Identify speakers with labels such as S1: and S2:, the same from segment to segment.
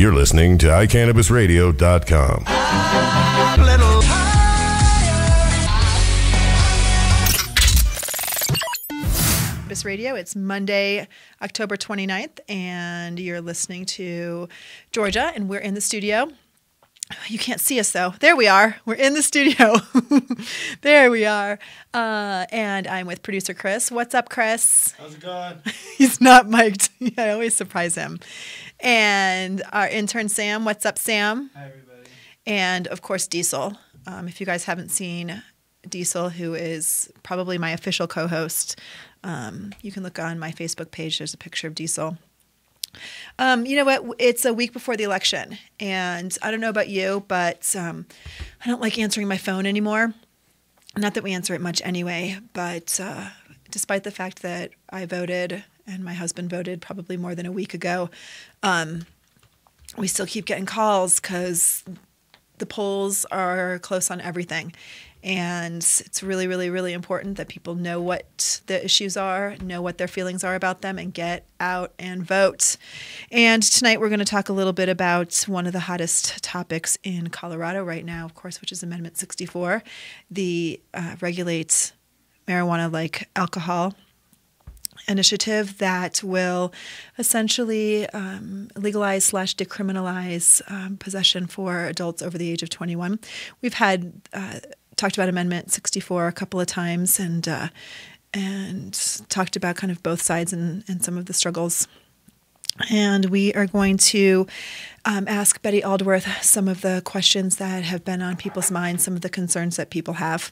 S1: You're listening to iCannabisRadio.com.
S2: Cannabis Radio. It's Monday, October 29th, and you're listening to Georgia, and we're in the studio. You can't see us, though. There we are. We're in the studio. There we are. And I'm with producer Chris. What's up, Chris?
S3: How's it going?
S2: He's not mic'd. I always surprise him. And our intern, Sam. What's up, Sam?
S3: Hi, everybody.
S2: And, of course, Diesel. If you guys haven't seen Diesel, who is probably my official co-host, you can look on my Facebook page. There's a picture of Diesel. You know what? It's a week before the election, and I don't know about you, but I don't like answering my phone anymore. Not that we answer it much anyway, but despite the fact that I voted and my husband voted probably more than a week ago, we still keep getting calls because the polls are close on everything. And it's really, really, really important that people know what the issues are, know what their feelings are about them, and get out and vote. And tonight we're going to talk a little bit about one of the hottest topics in Colorado right now, of course, which is Amendment 64, the Regulate Marijuana Like Alcohol initiative that will essentially legalize/decriminalize possession for adults over the age of 21. We've had talked about Amendment 64 a couple of times and talked about kind of both sides and some of the struggles. And we are going to ask Betty Aldworth some of the questions that have been on people's minds, some of the concerns that people have.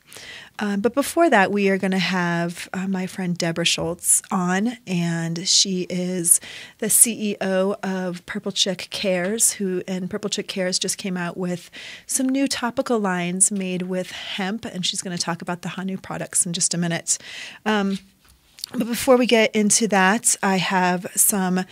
S2: But before that, we are going to have my friend Deborah Schultz on, and she is the CEO of Purple Chick Cares, and Purple Chick Cares just came out with some new topical lines made with hemp, and she's going to talk about the Honuu products in just a minute. But before we get into that, I have some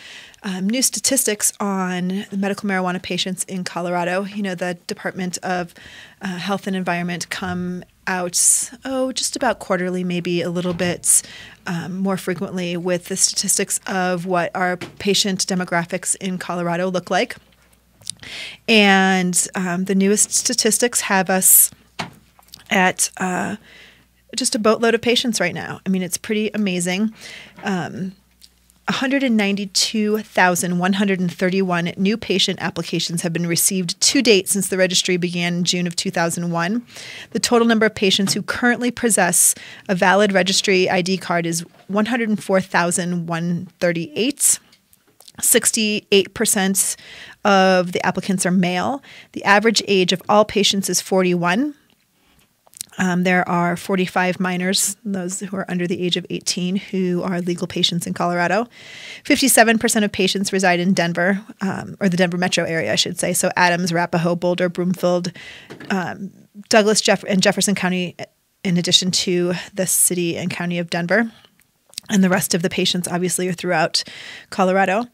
S2: new statistics on medical marijuana patients in Colorado. You know, the Department of Health and Environment come out, just about quarterly, maybe a little bit more frequently, with the statistics of what our patient demographics in Colorado look like. And the newest statistics have us at just a boatload of patients right now. I mean, it's pretty amazing. 192,131 new patient applications have been received to date since the registry began in June of 2001. The total number of patients who currently possess a valid registry ID card is 104,138. 68% of the applicants are male. The average age of all patients is 41. There are 45 minors, those who are under the age of 18, who are legal patients in Colorado. 57% of patients reside in Denver, or the Denver metro area, I should say. So Adams, Arapahoe, Boulder, Broomfield, Douglas, and Jefferson County, in addition to the city and county of Denver. And the rest of the patients, obviously, are throughout Colorado.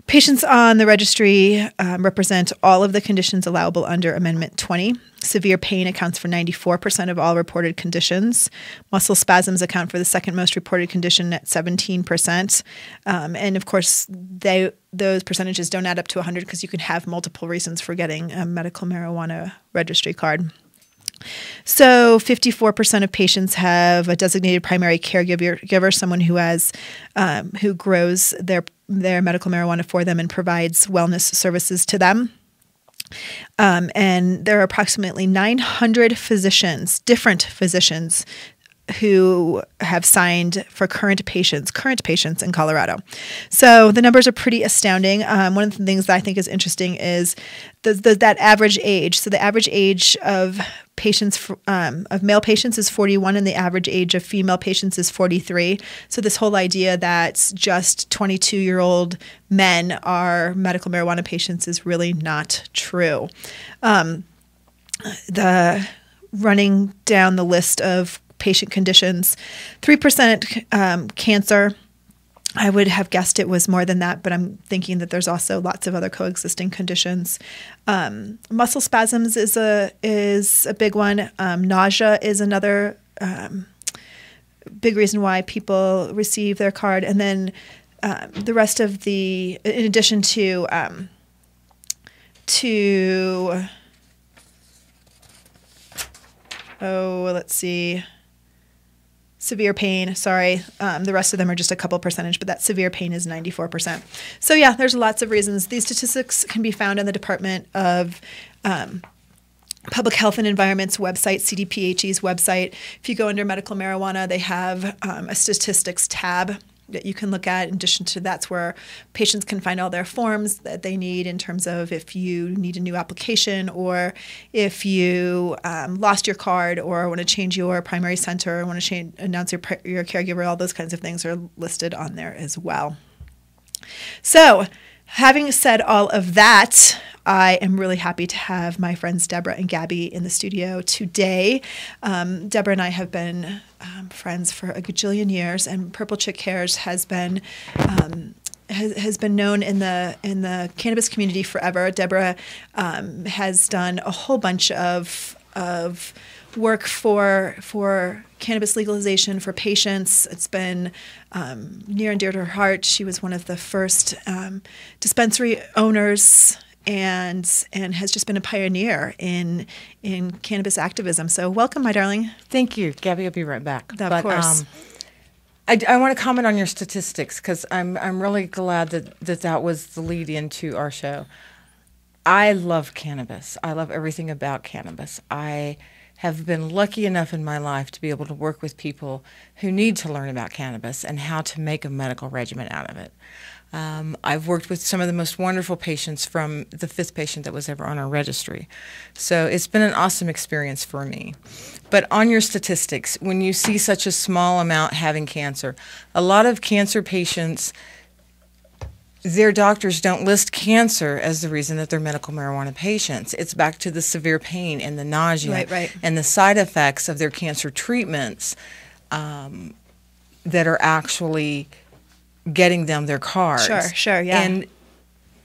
S2: Patients on the registry represent all of the conditions allowable under Amendment 20. Severe pain accounts for 94% of all reported conditions. Muscle spasms account for the second most reported condition at 17%. And of course, those percentages don't add up to 100 because you can have multiple reasons for getting a medical marijuana registry card. So 54% of patients have a designated primary caregiver, someone who has who grows their medical marijuana for them and provides wellness services to them. And there are approximately 900 physicians, different physicians, who have signed for current patients in Colorado. So the numbers are pretty astounding. One of the things that I think is interesting is that average age. So the average age of patients, of male patients, is 41, and the average age of female patients is 43. So this whole idea that just 22-year-old men are medical marijuana patients is really not true. The running down the list of patient conditions, 3% cancer. I would have guessed it was more than that, but I'm thinking that there's also lots of other coexisting conditions. Muscle spasms is a big one. Nausea is another big reason why people receive their card. And then the rest of in addition to to, let's see, severe pain. Sorry. The rest of them are just a couple percentage, but that severe pain is 94%. So yeah, there's lots of reasons. These statistics can be found in the Department of Public Health and Environment's website, CDPHE's website. If you go under medical marijuana, they have a statistics tab that you can look at. In addition to that's where patients can find all their forms that they need in terms of if you need a new application or if you lost your card or want to change your primary center or want to announce your caregiver. All those kinds of things are listed on there as well. So having said all of that, I am really happy to have my friends Deborah and Gabby in the studio today. Deborah and I have been friends for a gajillion years, and Purple Chick Cares has been known in the cannabis community forever. Deborah has done a whole bunch of work for cannabis legalization for patients. It's been near and dear to her heart. She was one of the first dispensary owners and has just been a pioneer in cannabis activism. So welcome, my darling.
S3: Thank you. Gabby, I'll be right back.
S2: Of course.
S3: I want to comment on your statistics because I'm really glad that was the lead into our show. I love cannabis. I love everything about cannabis. I have been lucky enough in my life to be able to work with people who need to learn about cannabis and how to make a medical regimen out of it. I've worked with some of the most wonderful patients, from the 5th patient that was ever on our registry. So it's been an awesome experience for me. But on your statistics, when you see such a small amount having cancer, a lot of cancer patients, their doctors don't list cancer as the reason that they're medical marijuana patients. It's back to the severe pain and the nausea and the side effects of their cancer treatments that are actually getting them their cards.
S2: Sure, yeah.
S3: And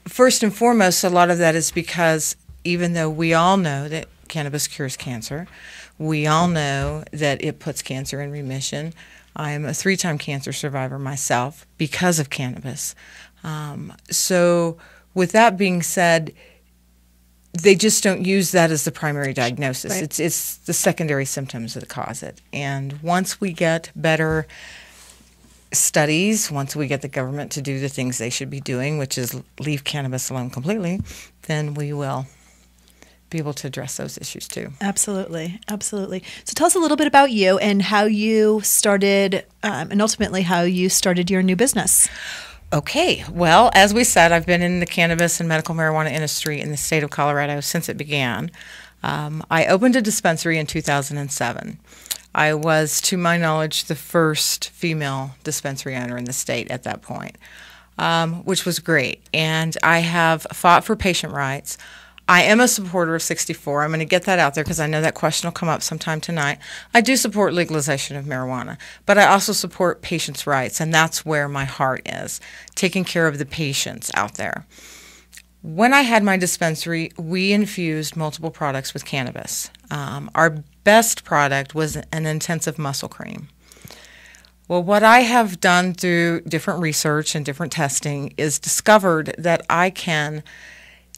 S3: first and foremost, a lot of that is because even though we all know that cannabis cures cancer, we all know that it puts cancer in remission. I'm a 3-time cancer survivor myself because of cannabis. So with that being said, they just don't use that as the primary diagnosis.
S2: Right.
S3: It's the secondary symptoms that cause it. And once we get better studies, once we get the government to do the things they should be doing, which is leave cannabis alone completely, then we will be able to address those issues too.
S2: Absolutely. So tell us a little bit about you and how you started, and ultimately how you started your new business.
S3: Okay. Well, as we said, I've been in the cannabis and medical marijuana industry in the state of Colorado since it began. I opened a dispensary in 2007. I was, to my knowledge, the first female dispensary owner in the state at that point, which was great. And I have fought for patient rights. I am a supporter of 64. I'm going to get that out there because I know that question will come up sometime tonight. I do support legalization of marijuana, but I also support patients' rights, and that's where my heart is, taking care of the patients out there. When I had my dispensary, we infused multiple products with cannabis. Our best product was an intensive muscle cream. Well, what I have done through different research and different testing is discovered that I can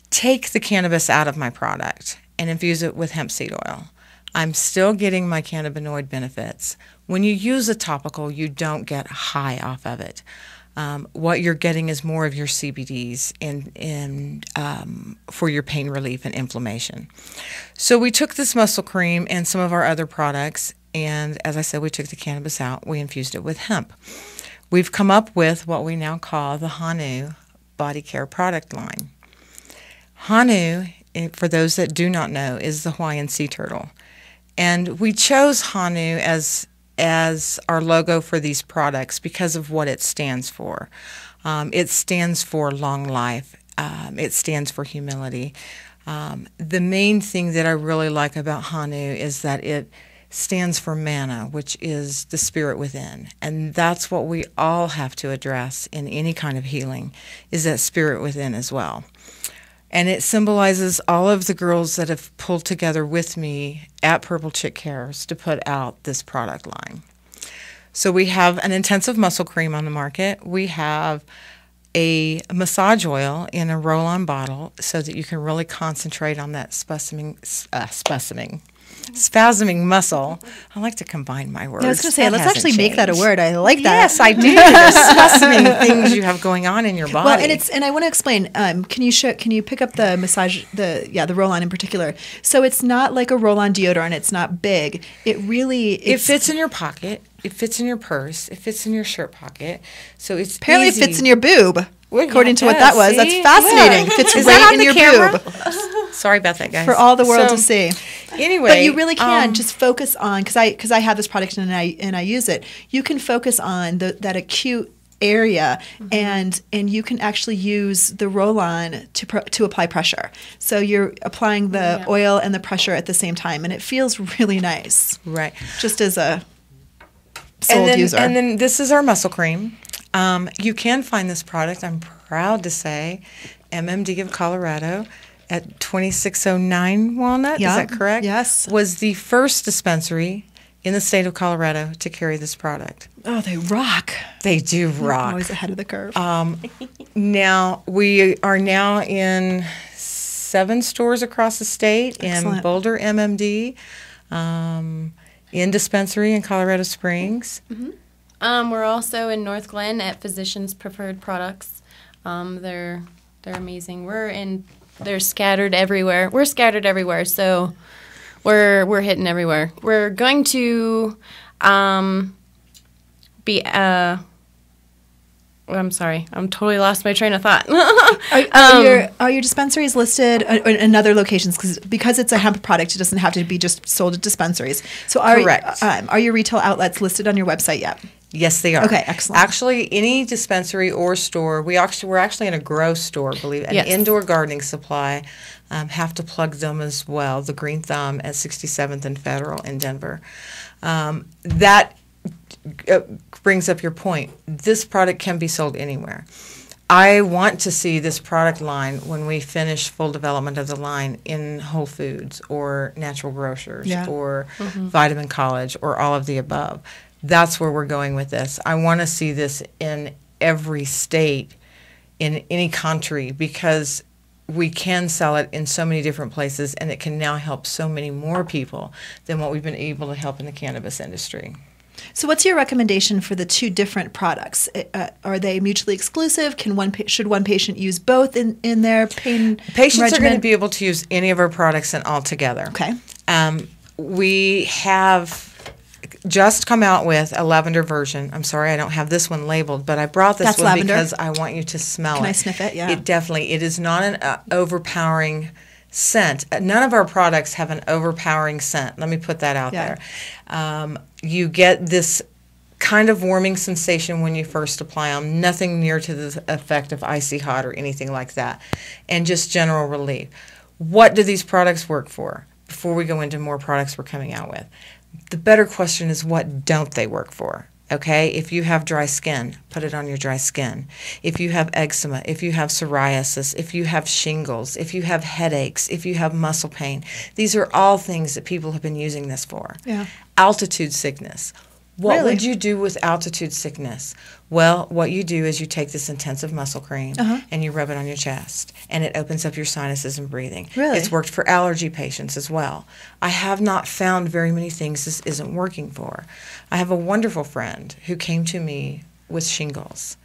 S3: take the cannabis out of my product and infuse it with hemp seed oil. I'm still getting my cannabinoid benefits. When you use a topical, you don't get high off of it. What you're getting is more of your CBDs for your pain relief and inflammation. So we took this muscle cream and some of our other products, and as I said, we took the cannabis out. We infused it with hemp. We've come up with what we now call the Honuu body care product line. Honuu, for those that do not know, is the Hawaiian sea turtle. And we chose Honuu as our logo for these products because of what it stands for. It stands for long life. It stands for humility. The main thing that I really like about Honuu is that it stands for mana, which is the spirit within. And that's what we all have to address in any kind of healing, is that spirit within as well. And it symbolizes all of the girls that have pulled together with me at Purple Chick Cares to put out this product line. So we have an intensive muscle cream on the market. We have a massage oil in a roll-on bottle so that you can really concentrate on that spasming muscle. I like to combine my words.
S2: I was going to say, let's actually make that a word. I like that.
S3: Yes, I do. The spasming things you have going on in your body.
S2: Well, and I want to explain. Can you pick up the massage, the roll-on in particular? So it's not like a roll-on deodorant. It's not big. It fits
S3: in your pocket. It fits in your purse. It fits in your shirt pocket. So it's
S2: apparently
S3: easy.
S2: it fits in your boob.
S3: Well,
S2: according to what that was.
S3: See?
S2: That's fascinating.
S3: Yeah.
S2: Fits
S3: Is
S2: right
S3: that on
S2: in
S3: the
S2: your
S3: camera?
S2: boob.
S3: Sorry about that, guys.
S2: For all the world to see.
S3: Anyway,
S2: but you really can just focus on, because I have this product and I use it. You can focus on that acute area, and you can actually use the roll-on to apply pressure. So you're applying the oil and the pressure at the same time, and it feels really nice.
S3: Right.
S2: Just as a sold user.
S3: And then this is our muscle cream. You can find this product, I'm proud to say, MMD of Colorado at 2609 Walnut.
S2: Yeah.
S3: Is that correct?
S2: Yes.
S3: Was the first dispensary in the state of Colorado to carry this product.
S2: Oh, they rock.
S3: They do rock.
S2: Always ahead of the curve.
S3: Now, we are now in 7 stores across the state.
S2: Excellent.
S3: In Boulder, MMD, in dispensary in Colorado Springs.
S4: Mm-hmm. We're also in North Glen at Physicians Preferred Products. They're amazing. They're scattered everywhere. We're scattered everywhere, so we're hitting everywhere. We're going to be I'm sorry. I'm totally lost my train of thought.
S2: Are your dispensaries listed in other locations? Because it's a hemp product, it doesn't have to be just sold at dispensaries. So
S3: Correct.
S2: Are your retail outlets listed on your website yet?
S3: Yes, they are.
S2: Okay, excellent.
S3: Actually, any dispensary or store, we're actually in a grow store, an indoor gardening supply. Have to plug them as well, the Green Thumb at 67th and Federal in Denver. That brings up your point. This product can be sold anywhere. I want to see this product line when we finish full development of the line in Whole Foods or Natural Grocers or Vitamin College or all of the above. That's where we're going with this. I want to see this in every state, in any country, because we can sell it in so many different places, and it can now help so many more people than what we've been able to help in the cannabis industry.
S2: So what's your recommendation for the 2 different products? Are they mutually exclusive? Should one patient use both in their pain
S3: Patients
S2: regimen?
S3: are going to be able to use any of our products and all together.
S2: Okay.
S3: We have just come out with a lavender version. I'm sorry I don't have this one labeled, but I brought this one
S2: lavender.
S3: because I want you to smell it.
S2: Can I sniff it? Yeah.
S3: It is not an overpowering scent. None of our products have an overpowering scent. Let me put that out there. You get this kind of warming sensation when you first apply them, nothing near to the effect of icy hot or anything like that, and just general relief. What do these products work for? Before we go into more products we're coming out with, the better question is, what don't they work for? Okay, if you have dry skin, put it on your dry skin. If you have eczema, if you have psoriasis, if you have shingles, if you have headaches, if you have muscle pain, these are all things that people have been using this for.
S2: Yeah.
S3: Altitude sickness. What
S2: Really?
S3: would you do with altitude sickness? Well, what you do is you take this intensive muscle cream and you rub it on your chest, and it opens up your sinuses and breathing.
S2: Really?
S3: It's worked for allergy patients as well. I have not found very many things this isn't working for. I have a wonderful friend who came to me with shingles,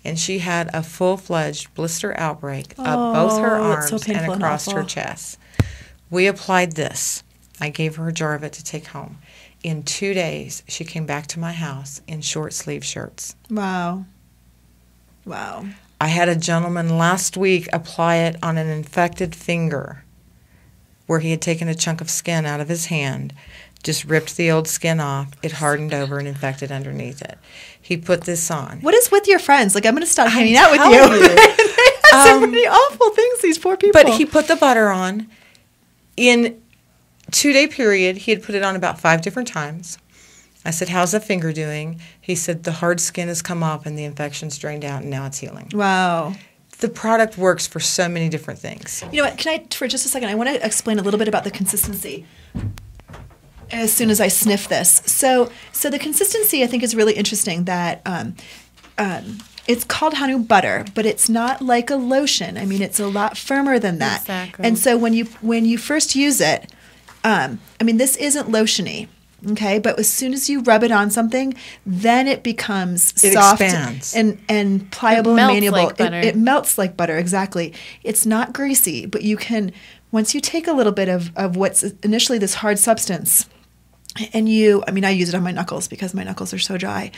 S3: and she had a full-fledged blister outbreak up both her
S2: that's
S3: arms
S2: so painful
S3: and
S2: and
S3: across her
S2: awful.
S3: chest. We applied this. I gave her a jar of it to take home. In 2 days, she came back to my house in short-sleeve shirts.
S2: Wow.
S3: I had a gentleman last week apply it on an infected finger where he had taken a chunk of skin out of his hand, just ripped the old skin off, it hardened over and infected underneath it. He put this on.
S2: What is with your friends? Like, I'm going to stop hanging out with you. They have so many awful things, these poor people.
S3: But he put the butter on. In 2-day period, he had put it on about 5 different times. I said, how's that finger doing? He said, the hard skin has come up and the infection's drained out and now it's healing.
S2: Wow.
S3: The product works for so many different things.
S2: You know what? Can I, for just a second, I want to explain a little bit about the consistency as soon as I sniff this. So the consistency, I think, is really interesting that It's called Honuu butter, but it's not like a lotion. I mean, it's a lot firmer than that.
S4: Exactly.
S2: And so when you first use it, I mean, this isn't lotiony, okay? But as soon as you rub it on something, then it becomes soft
S3: expands.
S2: and pliable
S4: It
S2: and
S4: melts
S2: malleable.
S4: like butter.
S2: It melts like butter, exactly. It's not greasy, but you can, once you take a little bit of what's initially this hard substance, and I use it on my knuckles because my knuckles are so dry.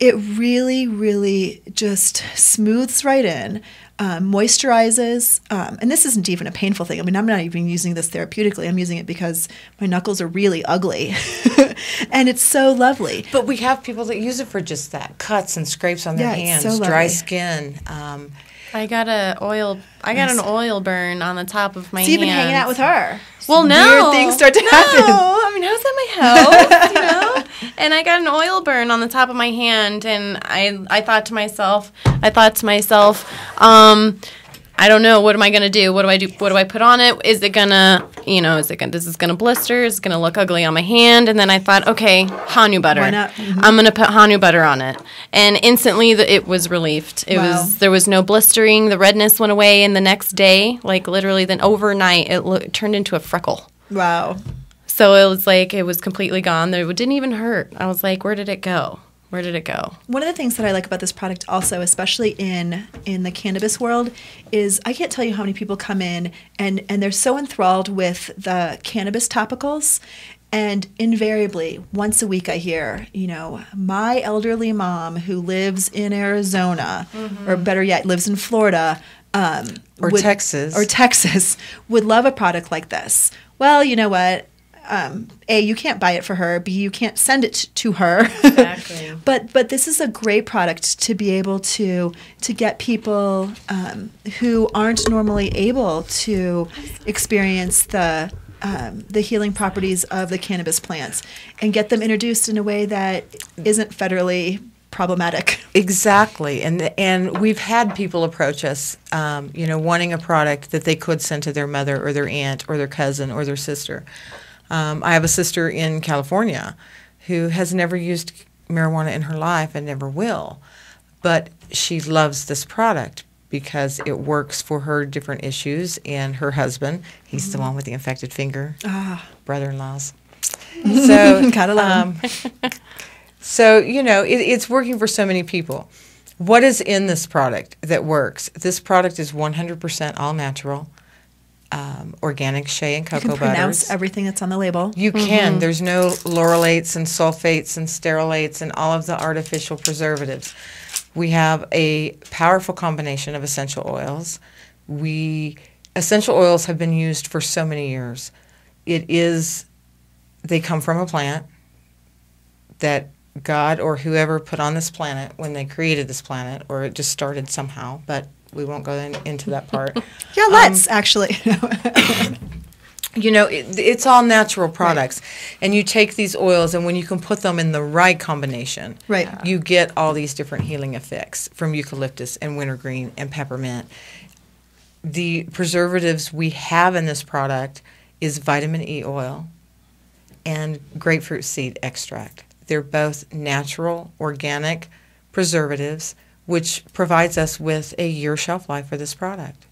S2: It really, really just smooths right in, moisturizes, and this isn't even a painful thing. I mean, I'm not even using this therapeutically. I'm using it because my knuckles are really ugly, and it's so lovely.
S3: But we have people that use it for just that, cuts and scrapes on their
S2: Yeah, it's
S3: hands,
S2: so
S3: dry
S2: lovely.
S3: skin.
S4: I got an oil burn on the top of my
S2: So you've been hanging
S4: hands.
S2: out with her.
S4: Well, no.
S2: Weird things start to happen.
S4: I mean, I was at my house, and I got an oil burn on the top of my hand, and I thought to myself, I don't know, what am I going to do? What do I do? What do I put on it? Is it going to, this is going to blister? Is it going to look ugly on my hand? And then I thought, okay, Honuu butter.
S2: Why not? Mm-hmm.
S4: I'm going to put Honuu butter on it. And instantly it was relieved. There was no blistering. The redness went away. And the next day, like literally then overnight, it turned into a freckle.
S2: Wow.
S4: So it was like it was completely gone. It didn't even hurt. I was like, where did it go? Where did it go?
S2: One of the things that I like about this product also, especially in the cannabis world, is I can't tell you how many people come in and they're so enthralled with the cannabis topicals. And invariably, once a week I hear, my elderly mom who lives in Arizona, or better yet, lives in Florida, Texas, would love a product like this. Well, you know what? A, you can't buy it for her. B, you can't send it to her.
S4: Exactly.
S2: But this is a great product to be able to get people who aren't normally able to experience the healing properties of the cannabis plants and get them introduced in a way that isn't federally problematic.
S3: Exactly, and we've had people approach us, wanting a product that they could send to their mother or their aunt or their cousin or their sister. I have a sister in California who has never used marijuana in her life and never will, but she loves this product because it works for her different issues. And her husband, he's the one with the infected finger, brother-in-laws. So,
S2: Gotta love him.
S3: So, it's working for so many people. What is in this product that works? This product is 100% all natural. Organic shea and cocoa
S2: You can pronounce
S3: butters.
S2: everything that's on the label.
S3: You can. There's no laurelates and sulfates and sterolates and all of the artificial preservatives. We have a powerful combination of essential oils. Essential oils have been used for so many years. They come from a plant that God or whoever put on this planet when they created this planet, or it just started somehow, but we won't go into that part.
S2: Yeah, let's actually.
S3: It's all natural products. Right. And you take these oils, and when you can put them in the right combination,
S2: right,
S3: you get all these different healing effects from eucalyptus and wintergreen and peppermint. The preservatives we have in this product is vitamin E oil and grapefruit seed extract. They're both natural, organic preservatives, which provides us with a year shelf life for this product.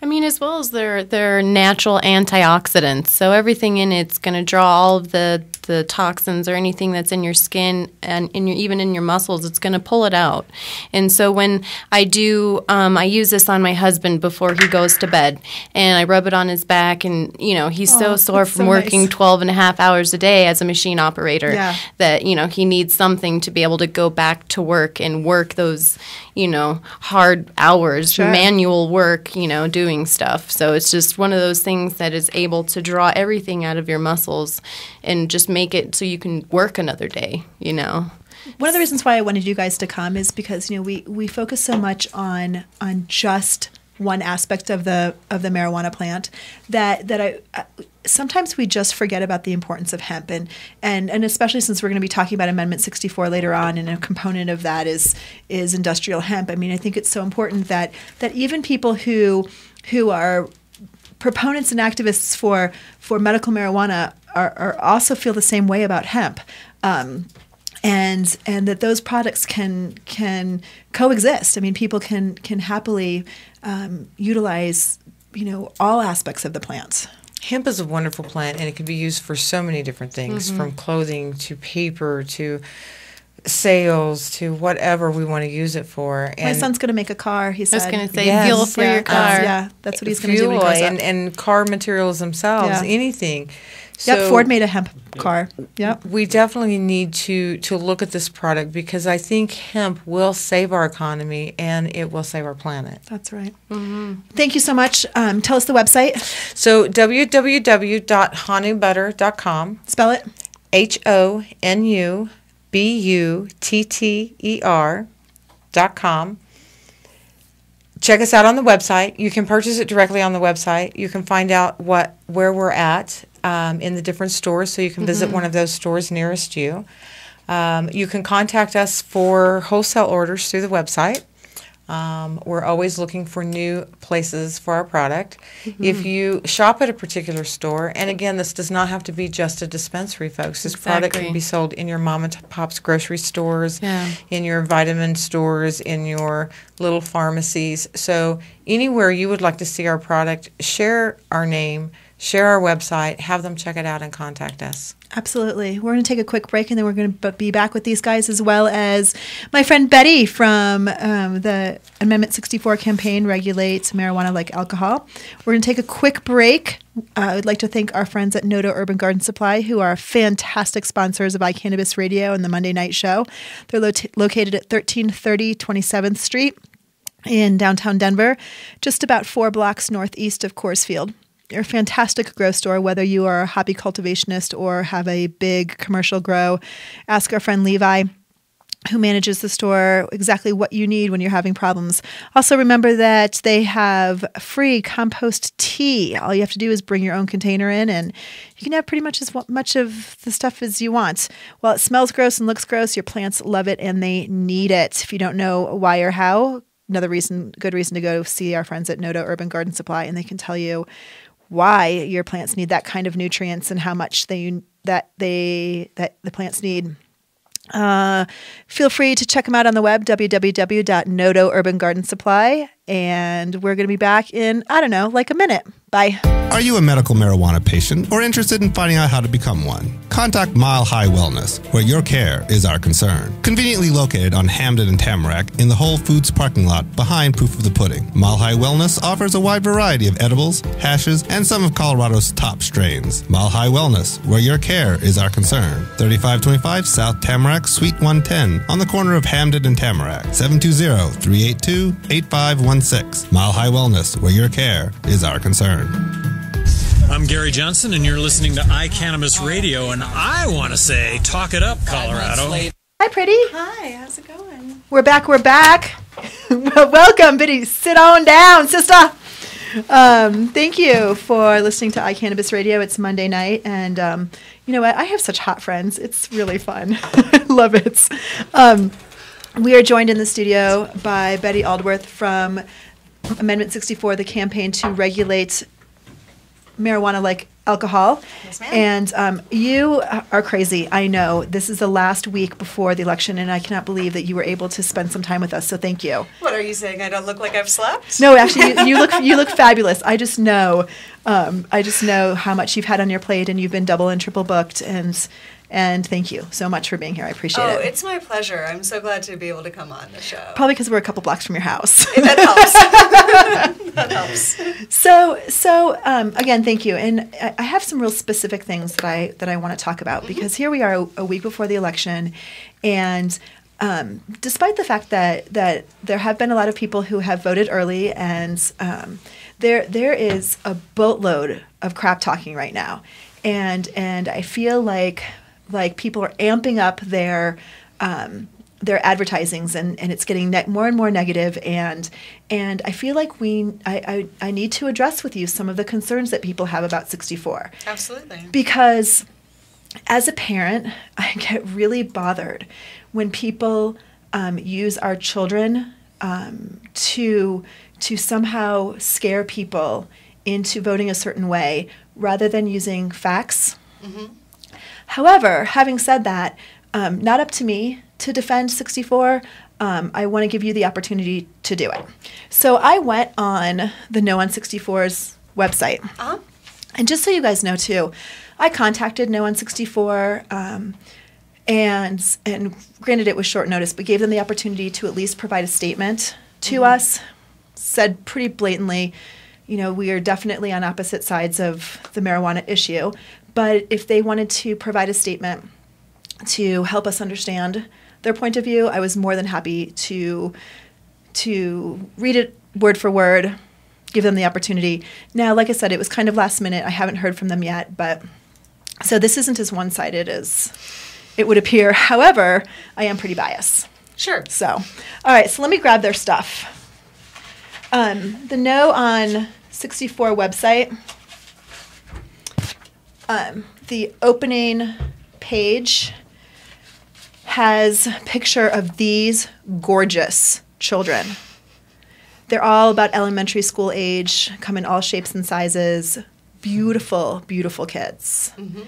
S4: I mean, as well as they're natural antioxidants. So everything in it's going to draw all of the toxins or anything that's in your skin and even in your muscles. It's going to pull it out. And so when I use this on my husband before he goes to bed, and I rub it on his back, and he's so sore from working 12 and a half hours a day as a machine operator that he needs something to be able to go back to work and work those hard hours, manual work, doing stuff. So it's just one of those things that is able to draw everything out of your muscles and just make it so you can work another day,
S2: One of the reasons why I wanted you guys to come is because we focus so much on just one aspect of the marijuana plant that I sometimes we just forget about the importance of hemp, and especially since we're going to be talking about Amendment 64 later on, and a component of that is industrial hemp. I mean, I think it's so important that even people who are proponents and activists for medical marijuana are also feel the same way about hemp. and that those products can coexist. I mean, people can happily utilize, all aspects of the plant.
S3: Hemp is a wonderful plant, and it can be used for so many different things, from clothing to paper to sails to whatever we want to use it for. And
S2: my son's going to make a car, he said.
S4: I was going to say fuel for your car.
S2: Yeah, that's what he's going to do when he grows up.
S3: And car materials themselves, anything.
S2: Yep, Ford made a hemp car. Yep.
S3: We definitely need to look at this product because I think hemp will save our economy and it will save our planet.
S2: That's right. Thank you so much. Tell us the website.
S3: So www.honubutter.com.
S2: Spell it.
S3: HONUBUTTER.com. Check us out on the website. You can purchase it directly on the website. You can find out where we're at in the different stores, so you can visit one of those stores nearest you. You can contact us for wholesale orders through the website. We're always looking for new places for our product. If you shop at a particular store, and again, this does not have to be just a dispensary, folks. This product can be sold in your mom and pop's grocery stores, in your vitamin stores, in your little pharmacies. So anywhere you would like to see our product, share our name, share our website, have them check it out and contact us.
S2: Absolutely. We're going to take a quick break, and then we're going to be back with these guys, as well as my friend Betty from the Amendment 64 campaign, Regulate Marijuana Like Alcohol. We're going to take a quick break. I would like to thank our friends at Noto Urban Garden Supply, who are fantastic sponsors of iCannabis Radio and the Monday Night Show. They're located at 1330 27th Street in downtown Denver, just about 4 blocks northeast of Coors Field. They're a fantastic grow store, whether you are a hobby cultivationist or have a big commercial grow. Ask our friend Levi, who manages the store, exactly what you need when you're having problems. Also, remember that they have free compost tea. All you have to do is bring your own container in, and you can have pretty much as much of the stuff as you want. While it smells gross and looks gross, your plants love it and they need it. If you don't know why or how, another good reason to go see our friends at Noto Urban Garden Supply, and they can tell you why your plants need that kind of nutrients and how much the plants need. Feel free to check them out on the web, www.Noto Urban Garden Supply, and we're going to be back in, like a minute. Bye.
S5: Are you a medical marijuana patient or interested in finding out how to become one? Contact Mile High Wellness, where your care is our concern. Conveniently located on Hamden and Tamarack in the Whole Foods parking lot behind Proof of the Pudding, Mile High Wellness offers a wide variety of edibles, hashes, and some of Colorado's top strains. Mile High Wellness, where your care is our concern. 3525 South Tamarack, Suite 110, on the corner of Hamden and Tamarack. 720-382-8516. Mile High Wellness, where your care is our concern.
S6: I'm Gary Johnson, and you're listening to iCannabis Radio, and I want to say, talk it up, Colorado.
S2: Hi, pretty.
S7: Hi, how's it going?
S2: We're back. Welcome, Biddy. Sit on down, sister. Thank you for listening to iCannabis Radio. It's Monday night, and you know what? I have such hot friends. It's really fun. I love it. We are joined in the studio by Betty Aldworth from Amendment 64, the campaign to regulate marijuana like alcohol.
S7: Yes, ma'am.
S2: And you are crazy. I know. This is the last week before the election, and I cannot believe that you were able to spend some time with us. So thank you.
S7: What are you saying? I don't look like I've slept?
S2: No, actually, you look fabulous. I just know how much you've had on your plate, and you've been double and triple booked. And thank you so much for being here. I appreciate it.
S7: Oh, it's my pleasure. I'm so glad to be able to come on the show.
S2: Probably because we're a couple blocks from your house.
S7: That helps. That helps.
S2: So again, thank you. And I have some real specific things that I want to talk about, because here we are a week before the election, and despite the fact that there have been a lot of people who have voted early, and there is a boatload of crap talking right now, and I feel like people are amping up their advertisings, and it's getting more and more negative, and I feel like I need to address with you some of the concerns that people have about 64.
S7: Absolutely.
S2: Because as a parent, I get really bothered when people use our children to somehow scare people into voting a certain way rather than using facts. Mm-hmm. However, having said that, Not up to me to defend 64. I want to give you the opportunity to do it. So I went on the No on 64's website.
S7: Uh-huh.
S2: And just so you guys know, too, I contacted No on 64, and granted it was short notice, but gave them the opportunity to at least provide a statement to us, said pretty blatantly, we are definitely on opposite sides of the marijuana issue, but if they wanted to provide a statement to help us understand their point of view, I was more than happy to read it word for word, give them the opportunity. Now, like I said, it was kind of last minute. I haven't heard from them yet, but so this isn't as one-sided as it would appear. However, I am pretty biased.
S7: Sure.
S2: So, all right, so let me grab their stuff. The No on 64 website, the opening page has a picture of these gorgeous children. They're all about elementary school age, come in all shapes and sizes. Beautiful, beautiful kids.
S7: Mm-hmm.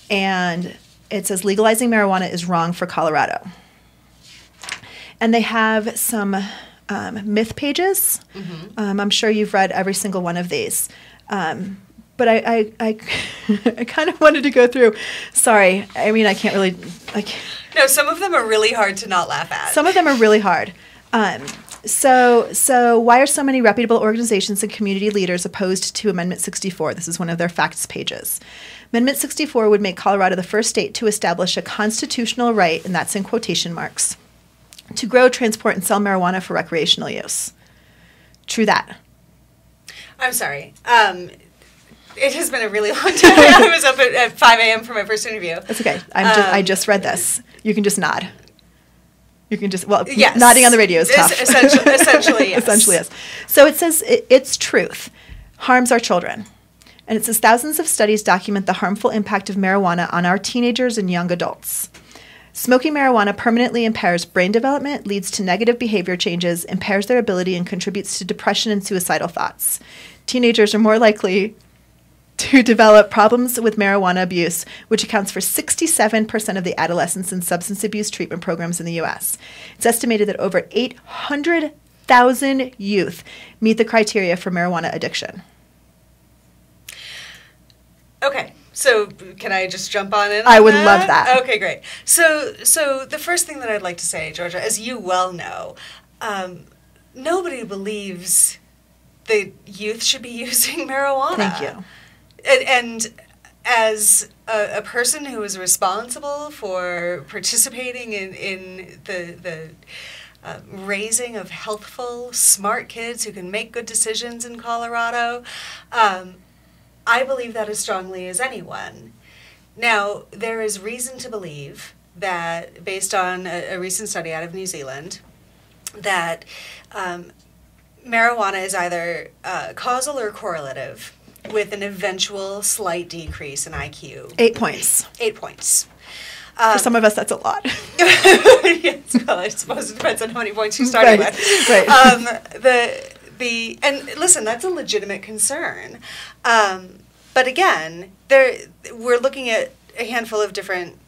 S2: And it says legalizing marijuana is wrong for Colorado. And they have some myth pages.
S7: Mm-hmm.
S2: I'm sure you've read every single one of these. But I I kind of wanted to go through. Sorry, I mean, I can't really.
S7: No, some of them are really hard to not laugh at.
S2: Some of them are really hard. So why are so many reputable organizations and community leaders opposed to Amendment 64? This is one of their facts pages. Amendment 64 would make Colorado the first state to establish a constitutional right, and that's in quotation marks, to grow, transport, and sell marijuana for recreational use. True that.
S7: I'm sorry. It has been a really long time. I was up at 5 a.m. for my first interview.
S2: That's okay. I just read this. You can just nod. You can just,
S7: yes.
S2: Nodding on the radio is tough.
S7: Essentially, yes.
S2: Essentially, yes. So it says it's truth. Harms our children. And it says thousands of studies document the harmful impact of marijuana on our teenagers and young adults. Smoking marijuana permanently impairs brain development, leads to negative behavior changes, impairs their ability, and contributes to depression and suicidal thoughts. Teenagers are more likely to develop problems with marijuana abuse, which accounts for 67% of the adolescents in substance abuse treatment programs in the U.S. It's estimated that over 800,000 youth meet the criteria for marijuana addiction.
S7: Okay, so can I just jump on in?
S2: I would love that.
S7: Okay, great. So the first thing that I'd like to say, Georgia, as you well know, nobody believes that youth should be using marijuana.
S2: Thank you.
S7: And as a person who is responsible for participating in the raising of healthful, smart kids who can make good decisions in Colorado, I believe that as strongly as anyone. Now, there is reason to believe that, based on a recent study out of New Zealand, that marijuana is either causal or correlative with an eventual slight decrease in IQ.
S2: 8 points.
S7: 8 points.
S2: For some of us, that's a lot.
S7: Yes, well, I suppose it depends on how many points you started with.
S2: Right.
S7: And listen, that's a legitimate concern. But again, we're looking at a handful of different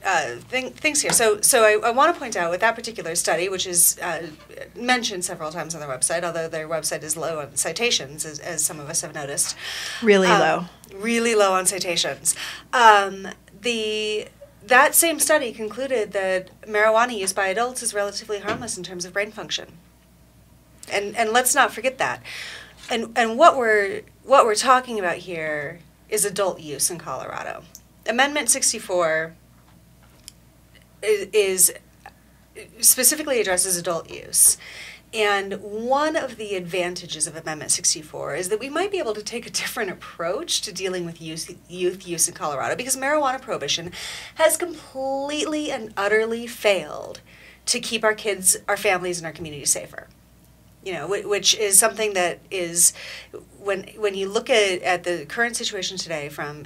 S7: things here. So I want to point out with that particular study, which is mentioned several times on their website, although their website is low on citations, as some of us have noticed.
S2: Really low.
S7: Really low on citations. That same study concluded that marijuana use by adults is relatively harmless in terms of brain function. And let's not forget that. And what we're talking about here is adult use in Colorado. Amendment 64 is specifically addresses adult use. And one of the advantages of Amendment 64 is that we might be able to take a different approach to dealing with youth use in Colorado, because marijuana prohibition has completely and utterly failed to keep our kids, our families, and our communities safer. You know, which is something that is, when you look at the current situation today from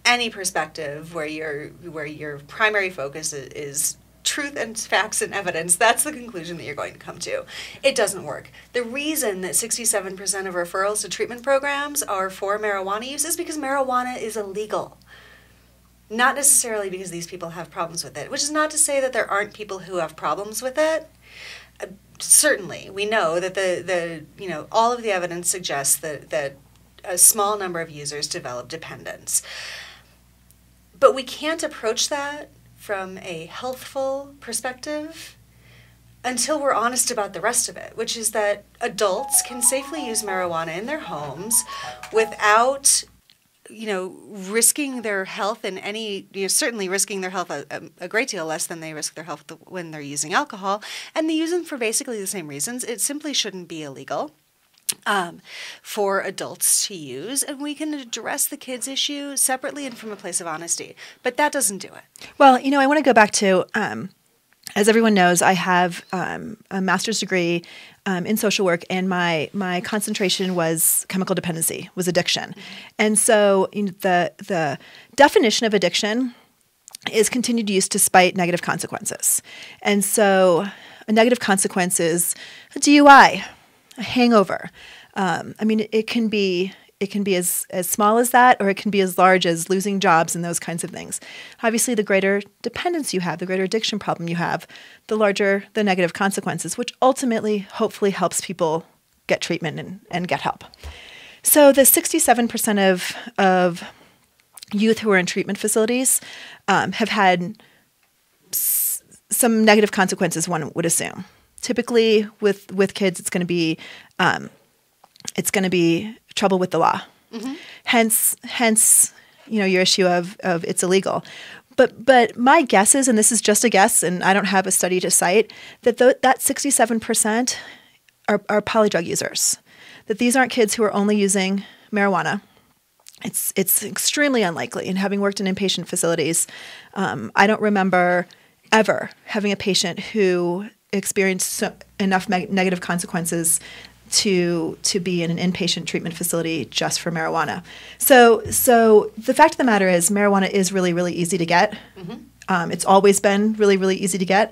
S7: any perspective where your primary focus is truth and facts and evidence, that's the conclusion that you're going to come to. It doesn't work. The reason that 67% of referrals to treatment programs are for marijuana use is because marijuana is illegal. not necessarily because these people have problems with it, which is not to say that there aren't people who have problems with it. Certainly, we know that all of the evidence suggests that a small number of users develop dependence. But we can't approach that from a healthful perspective until we're honest about the rest of it, which is that adults can safely use marijuana in their homes without risking their health in any, certainly risking their health a great deal less than they risk their health when they're using alcohol. And they use them for basically the same reasons. It simply shouldn't be illegal for adults to use. And we can address the kids' issue separately and from a place of honesty. But that doesn't do it.
S2: Well, I want to go back to, as everyone knows, I have a master's degree in social work, and my concentration was chemical dependency, was addiction. And so the definition of addiction is continued use despite negative consequences. And so a negative consequence is a DUI, a hangover. It can be as small as that, or it can be as large as losing jobs and those kinds of things. Obviously, the greater dependence you have, the greater addiction problem you have, the larger the negative consequences, which ultimately, hopefully, helps people get treatment and get help. So the 67% of youth who are in treatment facilities have had some negative consequences, one would assume. Typically, with kids, it's going to be trouble with the law. Mm-hmm. Hence, your issue of it's illegal. But my guess is, and this is just a guess, and I don't have a study to cite, that that 67% are polydrug users. That these aren't kids who are only using marijuana. It's extremely unlikely. And having worked in inpatient facilities, I don't remember ever having a patient who experienced enough negative consequences to be in an inpatient treatment facility just for marijuana. So the fact of the matter is marijuana is really, really easy to get. Mm-hmm. It's always been really, really easy to get.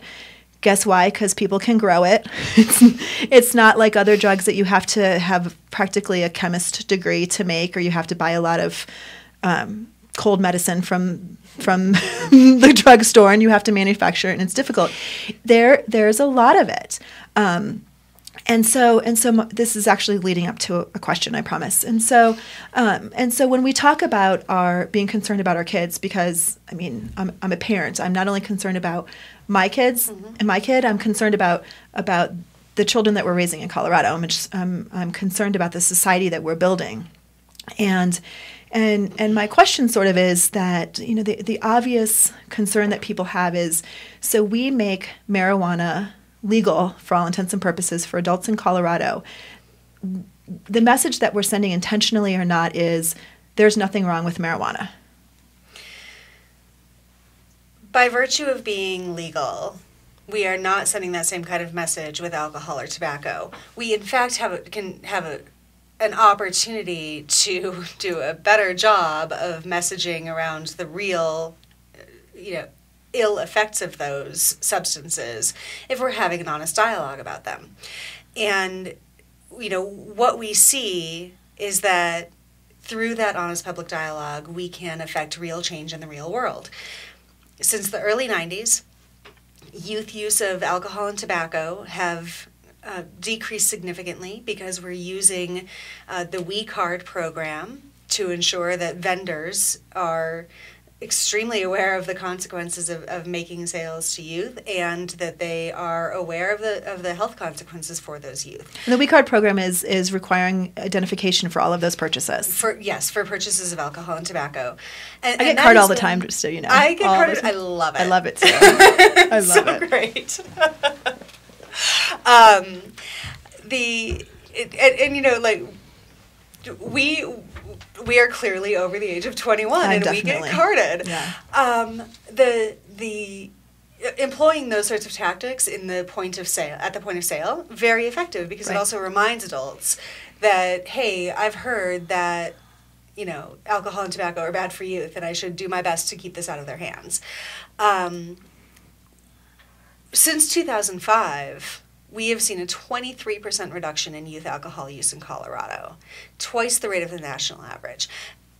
S2: Guess why? Because people can grow it. It's not like other drugs that you have to have practically a chemist degree to make, or you have to buy a lot of cold medicine from the drugstore and you have to manufacture it, and it's difficult. There's a lot of it. And so this is actually leading up to a question, I promise. And so when we talk about our being concerned about our kids, because I'm a parent, I'm not only concerned about my kids mm-hmm. and my kid, I'm concerned about the children that we're raising in Colorado. I'm concerned about the society that we're building, and my question sort of is that the obvious concern that people have is, so we make marijuana legal for all intents and purposes for adults in Colorado. The message that we're sending, intentionally or not, is there's nothing wrong with marijuana.
S7: By virtue of being legal, we are not sending that same kind of message with alcohol or tobacco. We, in fact, can have an opportunity to do a better job of messaging around the real, ill effects of those substances if we're having an honest dialogue about them. And, what we see is that through that honest public dialogue, we can affect real change in the real world. Since the early 90s, youth use of alcohol and tobacco have decreased significantly because we're using the We Card program to ensure that vendors are extremely aware of the consequences of making sales to youth, and that they are aware of the health consequences for those youth.
S2: And the We Card program is requiring identification for all of those purchases.
S7: For purchases of alcohol and tobacco. And
S2: I get card all the time, just so you know.
S7: I get carded. I love it.
S2: I love it too. I love
S7: so
S2: it.
S7: Great. We are clearly over the age of 21, and
S2: definitely.
S7: We get carded.
S2: Yeah.
S7: The employing those sorts of tactics at the point of sale, very effective, because
S2: right.
S7: It also reminds adults that, hey, I've heard that alcohol and tobacco are bad for youth, and I should do my best to keep this out of their hands. Since 2005. We have seen a 23% reduction in youth alcohol use in Colorado, twice the rate of the national average.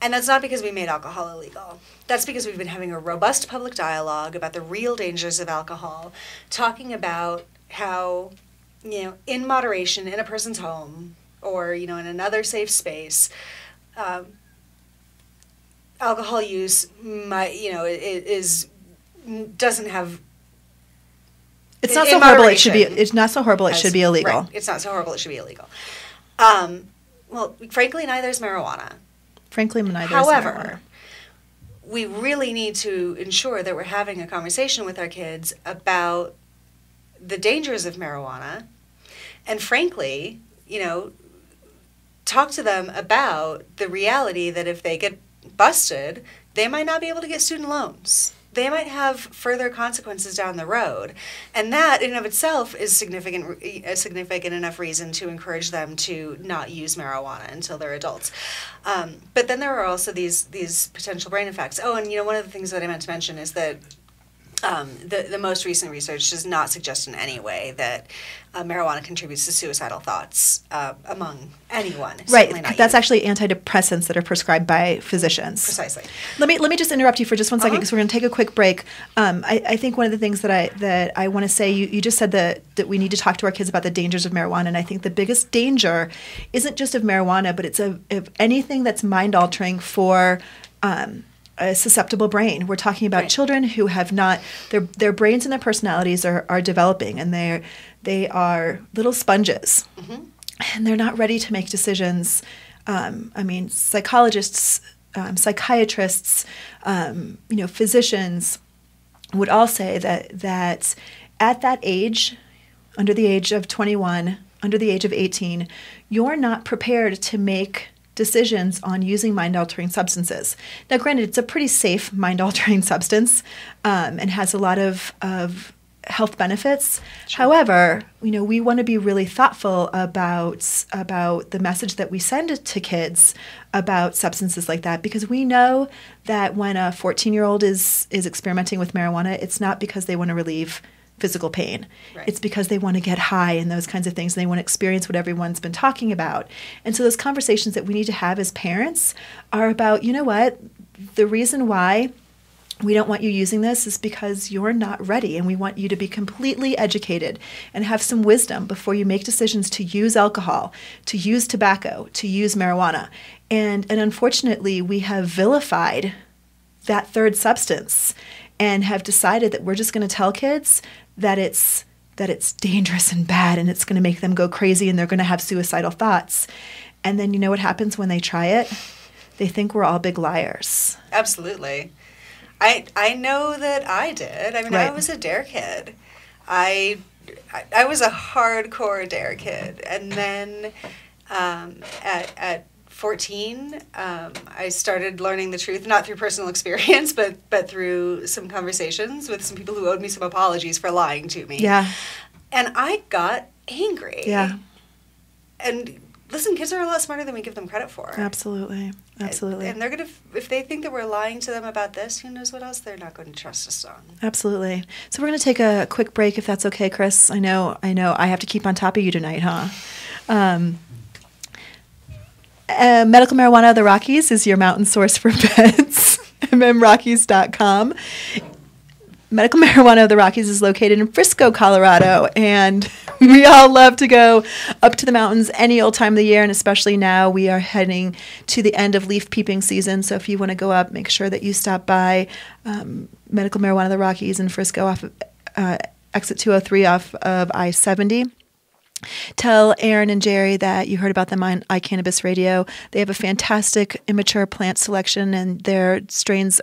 S7: And that's not because we made alcohol illegal. That's because we've been having a robust public dialogue about the real dangers of alcohol, talking about how, in moderation, in a person's home, or, in another safe space, alcohol use doesn't have.
S2: It's not so horrible. It's not so horrible. It should be illegal.
S7: Right. It's not so horrible. It should be illegal. Well, frankly, neither is marijuana. However, we really need to ensure that we're having a conversation with our kids about the dangers of marijuana, and frankly, talk to them about the reality that if they get busted, they might not be able to get student loans. They might have further consequences down the road. And that, in and of itself, is a significant enough reason to encourage them to not use marijuana until they're adults. But then there are also these potential brain effects. Oh, and one of the things that I meant to mention is that the most recent research does not suggest in any way that marijuana contributes to suicidal thoughts among anyone.
S2: Right. That's actually antidepressants that are prescribed by physicians.
S7: Precisely.
S2: Let me just interrupt you for just one second because we're going to take a quick break. I think one of the things that I want to say, you just said that we need to talk to our kids about the dangers of marijuana, and I think the biggest danger isn't just of marijuana, but it's of anything that's mind-altering for a susceptible brain. We're talking about children who have not, their brains and their personalities are developing, and they are little sponges, and they're not ready to make decisions. Psychologists, psychiatrists, physicians would all say that at that age, under the age of 21, under the age of 18, you're not prepared to make decisions on using mind-altering substances. Now, granted, it's a pretty safe mind-altering substance and has a lot of health benefits. Sure. However, we want to be really thoughtful about the message that we send to kids about substances like that, because we know that when a 14-year-old is experimenting with marijuana, it's not because they want to relieve physical pain. Right. It's because they want to get high and those kinds of things, and they want to experience what everyone's been talking about. And so those conversations that we need to have as parents are about, the reason why we don't want you using this is because you're not ready, and we want you to be completely educated and have some wisdom before you make decisions to use alcohol, to use tobacco, to use marijuana. And unfortunately, we have vilified that third substance and have decided that we're just going to tell kids that it's dangerous and bad, and it's going to make them go crazy, and they're going to have suicidal thoughts. And then what happens when they try it? They think we're all big liars.
S7: Absolutely. I know that I did. I was a DARE kid. I was a hardcore DARE kid. And then at 14, I started learning the truth, not through personal experience, but through some conversations with some people who owed me some apologies for lying to me.
S2: Yeah.
S7: And I got angry.
S2: Yeah.
S7: And listen, kids are a lot smarter than we give them credit for.
S2: Absolutely.
S7: And they're going to, if they think that we're lying to them about this, who knows what else they're not going to trust us on.
S2: Absolutely. So we're going to take a quick break, if that's okay, Chris. I know I have to keep on top of you tonight, huh? Medical Marijuana of the Rockies is your mountain source for pets. mmrockies.com. Medical Marijuana of the Rockies is located in Frisco, Colorado, and we all love to go up to the mountains any old time of the year, and especially now we are heading to the end of leaf peeping season. So if you want to go up, make sure that you stop by Medical Marijuana of the Rockies in Frisco off of exit 203 off of I-70. Tell Aaron and Jerry that you heard about them on iCannabis Radio. They have a fantastic immature plant selection, and their strains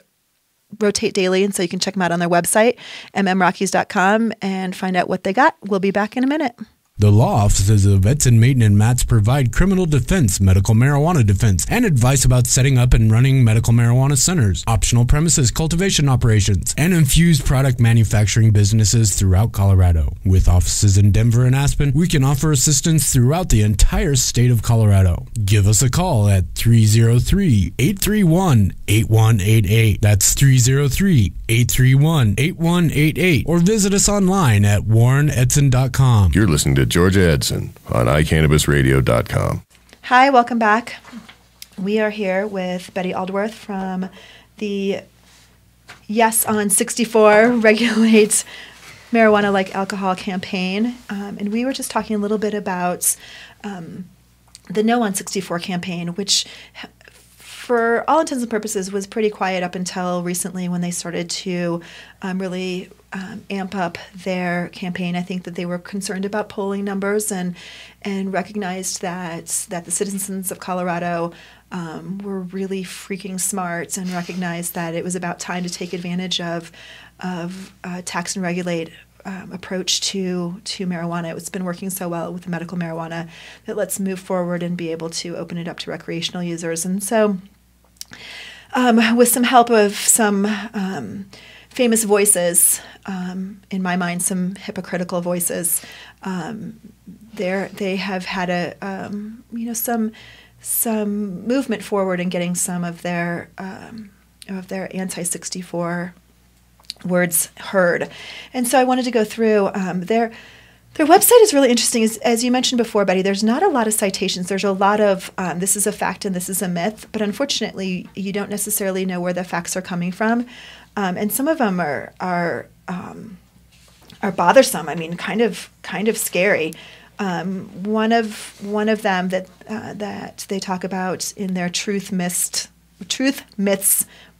S2: rotate daily, and so you can check them out on their website, mmrockies.com, and find out what they got. We'll be back in a minute.
S8: The law offices of Edson, Mayton, and Matz provide criminal defense, medical marijuana defense, and advice about setting up and running medical marijuana centers, optional premises cultivation operations, and infused product manufacturing businesses throughout Colorado. With offices in Denver and Aspen, we can offer assistance throughout the entire state of Colorado. Give us a call at 303-831-8188. That's 303-831-8188. Or visit us online at warrenedson.com.
S1: You're listening to Georgia Edson on iCannabisradio.com.
S2: Hi, welcome back. We are here with Betty Aldworth from the Yes on 64 Regulate Marijuana Like Alcohol campaign. And we were just talking a little bit about the No on 64 campaign, which for all intents and purposes was pretty quiet up until recently when they started to really amp up their campaign. I think that they were concerned about polling numbers and recognized that the citizens of Colorado were really freaking smart and recognized that it was about time to take advantage of tax and regulate approach to marijuana. It's been working so well with the medical marijuana that let's move forward and be able to open it up to recreational users. And so with some help of some famous voices, in my mind, some hypocritical voices, they have had some movement forward in getting some of their anti-64 words heard. And so I wanted to go through their website is really interesting. As you mentioned before, Betty, there's not a lot of citations. There's a lot of this is a fact and this is a myth, but unfortunately you don't necessarily know where the facts are coming from. And some of them are bothersome. I mean, kind of scary. One of them that they talk about in their truth myths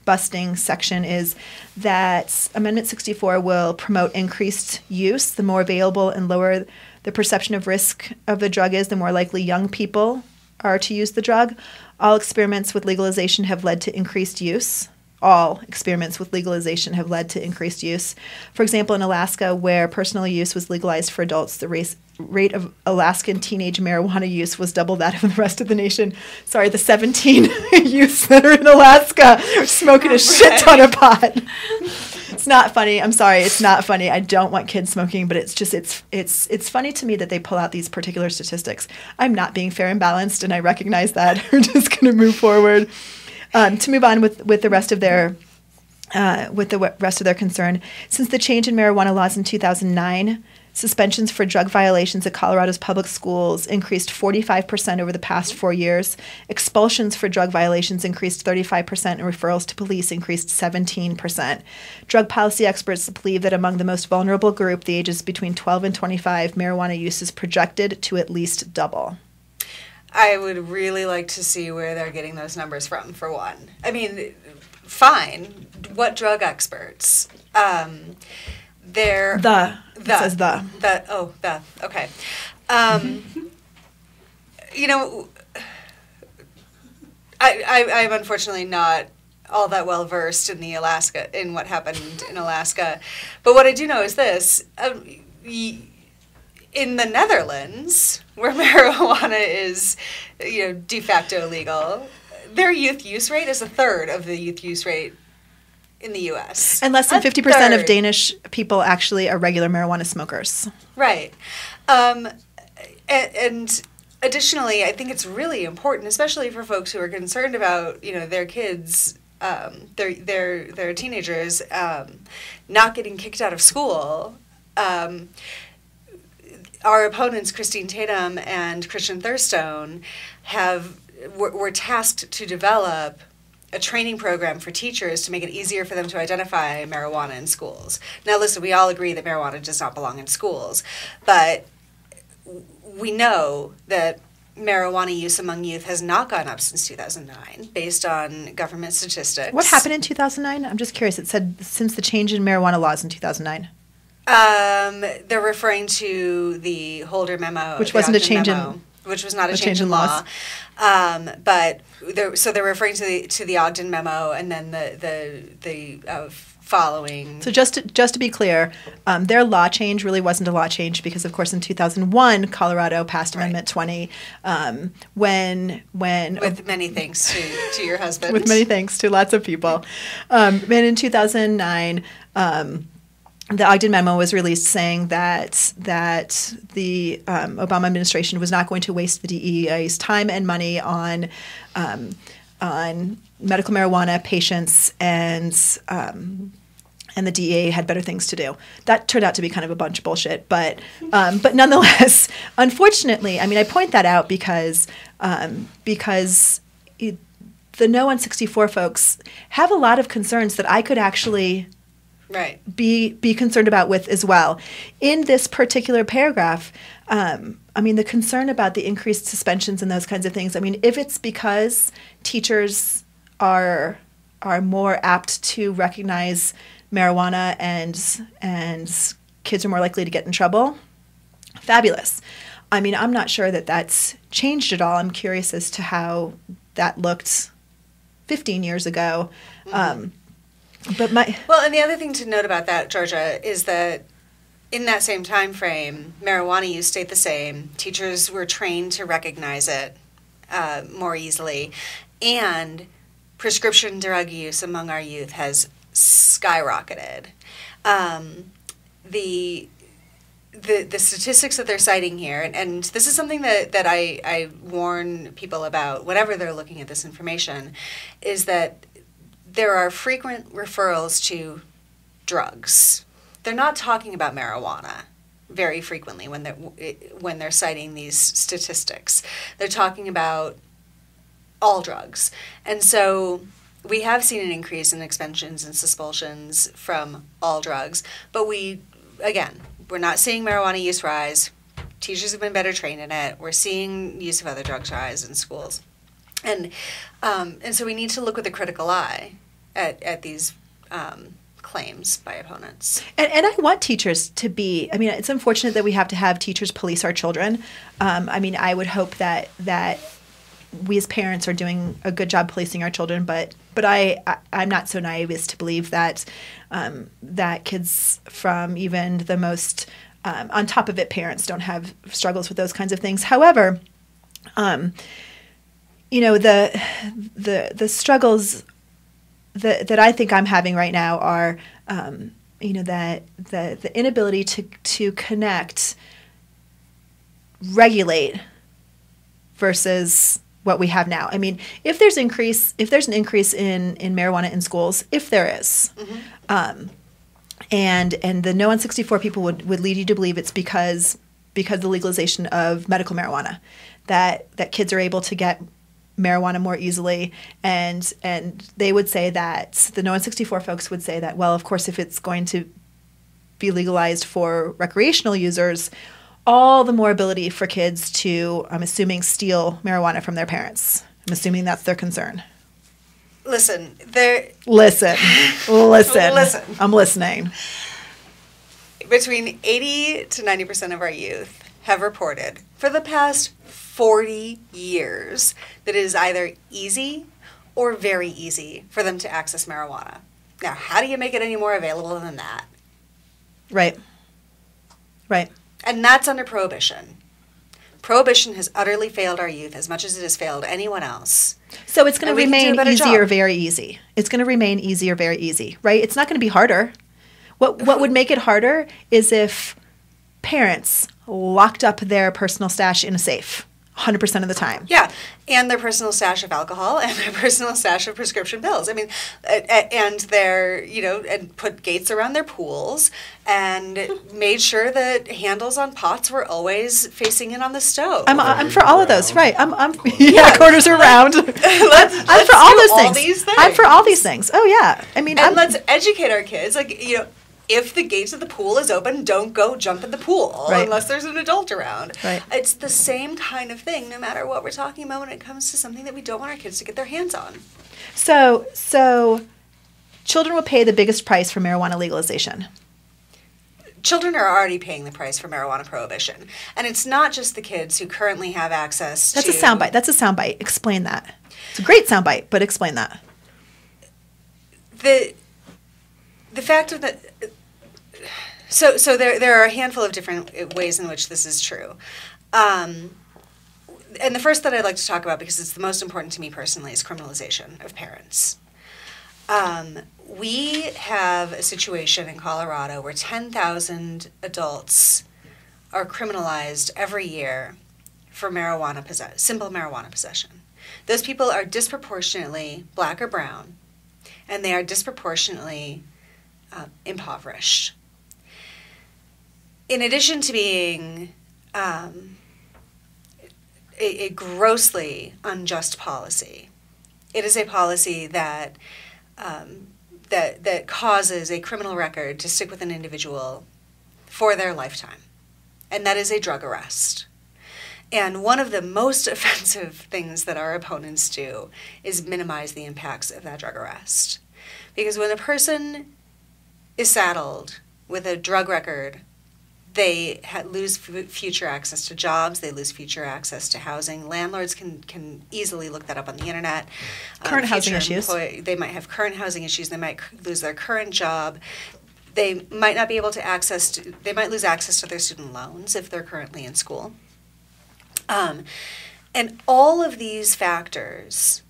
S2: busting section is that Amendment 64 will promote increased use. The more available and lower the perception of risk of the drug is, the more likely young people are to use the drug. All experiments with legalization have led to increased use. All experiments with legalization have led to increased use. For example, in Alaska, where personal use was legalized for adults, the rate of Alaskan teenage marijuana use was double that of the rest of the nation. Sorry, the 17 youths that are in Alaska are smoking a shit ton of pot. It's not funny. I'm sorry, it's not funny. I don't want kids smoking, but it's just it's funny to me that they pull out these particular statistics. I'm not being fair and balanced, and I recognize that. We're just going to move forward. To move on with the rest of their concern, since the change in marijuana laws in 2009, suspensions for drug violations at Colorado's public schools increased 45% over the past 4 years. Expulsions for drug violations increased 35%, and referrals to police increased 17%. Drug policy experts believe that among the most vulnerable group, the ages between 12 and 25, marijuana use is projected to at least double.
S7: I would really like to see where they're getting those numbers from, for one. I mean, fine. What drug experts? They're...
S2: It says the.
S7: Okay. You know, I'm unfortunately not all that well versed in in what happened in Alaska. But what I do know is this. In the Netherlands, where marijuana is, de facto legal, their youth use rate is a third of the youth use rate in the U.S.
S2: And less than 50% of Danish people actually are regular marijuana smokers.
S7: Right. And additionally, I think it's really important, especially for folks who are concerned about, their kids, their teenagers, not getting kicked out of school. Our opponents, Christine Tatum and Christian Thurstone, were tasked to develop a training program for teachers to make it easier for them to identify marijuana in schools. Now, listen, we all agree that marijuana does not belong in schools, but we know that marijuana use among youth has not gone up since 2009, based on government statistics.
S2: What happened in 2009? I'm just curious. It said since the change in marijuana laws in 2009.
S7: They're referring to the Holder memo,
S2: which wasn't a change in,
S7: which was not a change in law. But they're referring to the Ogden memo, and then the following. So
S2: just to be clear, their law change really wasn't a law change because, of course, in 2001, Colorado passed Amendment 20 when
S7: with many thanks to your husband.
S2: With many thanks to lots of people. And in 2009. The Ogden memo was released saying that the Obama administration was not going to waste the DEA's time and money on medical marijuana patients, and the DEA had better things to do. That turned out to be kind of a bunch of bullshit, but nonetheless, unfortunately, I mean, I point that out because the No on 64 folks have a lot of concerns that I could actually be concerned about with as well. In this particular paragraph, I mean, the concern about the increased suspensions and those kinds of things, I mean, if it's because teachers are more apt to recognize marijuana and kids are more likely to get in trouble, fabulous. I mean, I'm not sure that that's changed at all. I'm curious as to how that looked 15 years ago.
S7: Well, and the other thing to note about that, Georgia, is that in that same time frame, marijuana use stayed the same. Teachers were trained to recognize it more easily, and prescription drug use among our youth has skyrocketed. The statistics that they're citing here, and this is something that I warn people about whenever they're looking at this information, is that there are frequent referrals to drugs. They're not talking about marijuana very frequently when they're citing these statistics. They're talking about all drugs. And so we have seen an increase in suspensions and expulsions from all drugs, but we're not seeing marijuana use rise. Teachers have been better trained in it. We're seeing use of other drugs rise in schools. And so we need to look with a critical eye at these claims by opponents.
S2: And I want teachers to be, I mean, it's unfortunate that we have to have teachers police our children. I mean, I would hope that we as parents are doing a good job policing our children, but I'm not so naive as to believe that that kids from even the most on top of it parents don't have struggles with those kinds of things. However, you know, the struggles that I think I'm having right now are you know, that the inability to connect, regulate versus what we have now. I mean, if there's an increase in marijuana in schools, if there is, and the No on 64 people would lead you to believe it's because the legalization of medical marijuana, that kids are able to get marijuana more easily, and they would say that the No on 64 folks would say that, well, of course, if it's going to be legalized for recreational users, all the more ability for kids to, I'm assuming, steal marijuana from their parents. I'm assuming that's their concern.
S7: Listen.
S2: Listen. I'm listening.
S7: Between 80 to 90% of our youth have reported for the past 40 years that it is either easy or very easy for them to access marijuana. Now, how do you make it any more available than that?
S2: Right.
S7: And that's under Prohibition. Prohibition has utterly failed our youth as much as it has failed anyone else.
S2: So it's going to remain
S7: easier,
S2: very easy. It's going to remain easier, very easy, right? It's not going to be harder. What would make it harder is if parents locked up their personal stash in a safe 100% of the time.
S7: Yeah, and their personal stash of alcohol and their personal stash of prescription pills. I mean, and their, you know, and put gates around their pools and made sure that handles on pots were always facing in on the stove.
S2: I'm for all of those, right? Corners are round. I'm for all those things. I'm for all these things. Oh yeah, I mean,
S7: and let's educate our kids, like, you know. If the gates of the pool is open, don't go jump in the pool unless there's an adult around.
S2: Right.
S7: It's the same kind of thing, no matter what we're talking about when it comes to something that we don't want our kids to get their hands on.
S2: So children will pay the biggest price for marijuana legalization.
S7: Children are already paying the price for marijuana prohibition. And it's not just the kids who currently have access to...
S2: That's a soundbite. Explain that. It's a great soundbite, but explain that.
S7: The fact of that... So there are a handful of different ways in which this is true. And the first that I'd like to talk about, because it's the most important to me personally, is criminalization of parents. We have a situation in Colorado where 10,000 adults are criminalized every year for simple marijuana possession. Those people are disproportionately black or brown, and they are disproportionately impoverished. In addition to being a grossly unjust policy, It is a policy that that causes a criminal record to stick with an individual for their lifetime, and that is a drug arrest. And one of the most offensive things that our opponents do is minimize the impacts of that drug arrest. Because when a person is saddled with a drug record, they lose future access to jobs, they lose future access to housing. Landlords can easily look that up on the internet.
S2: Current housing issues.
S7: They might have current housing issues, they might lose their current job. They might not be able to they might lose access to their student loans if they're currently in school. And all of these factors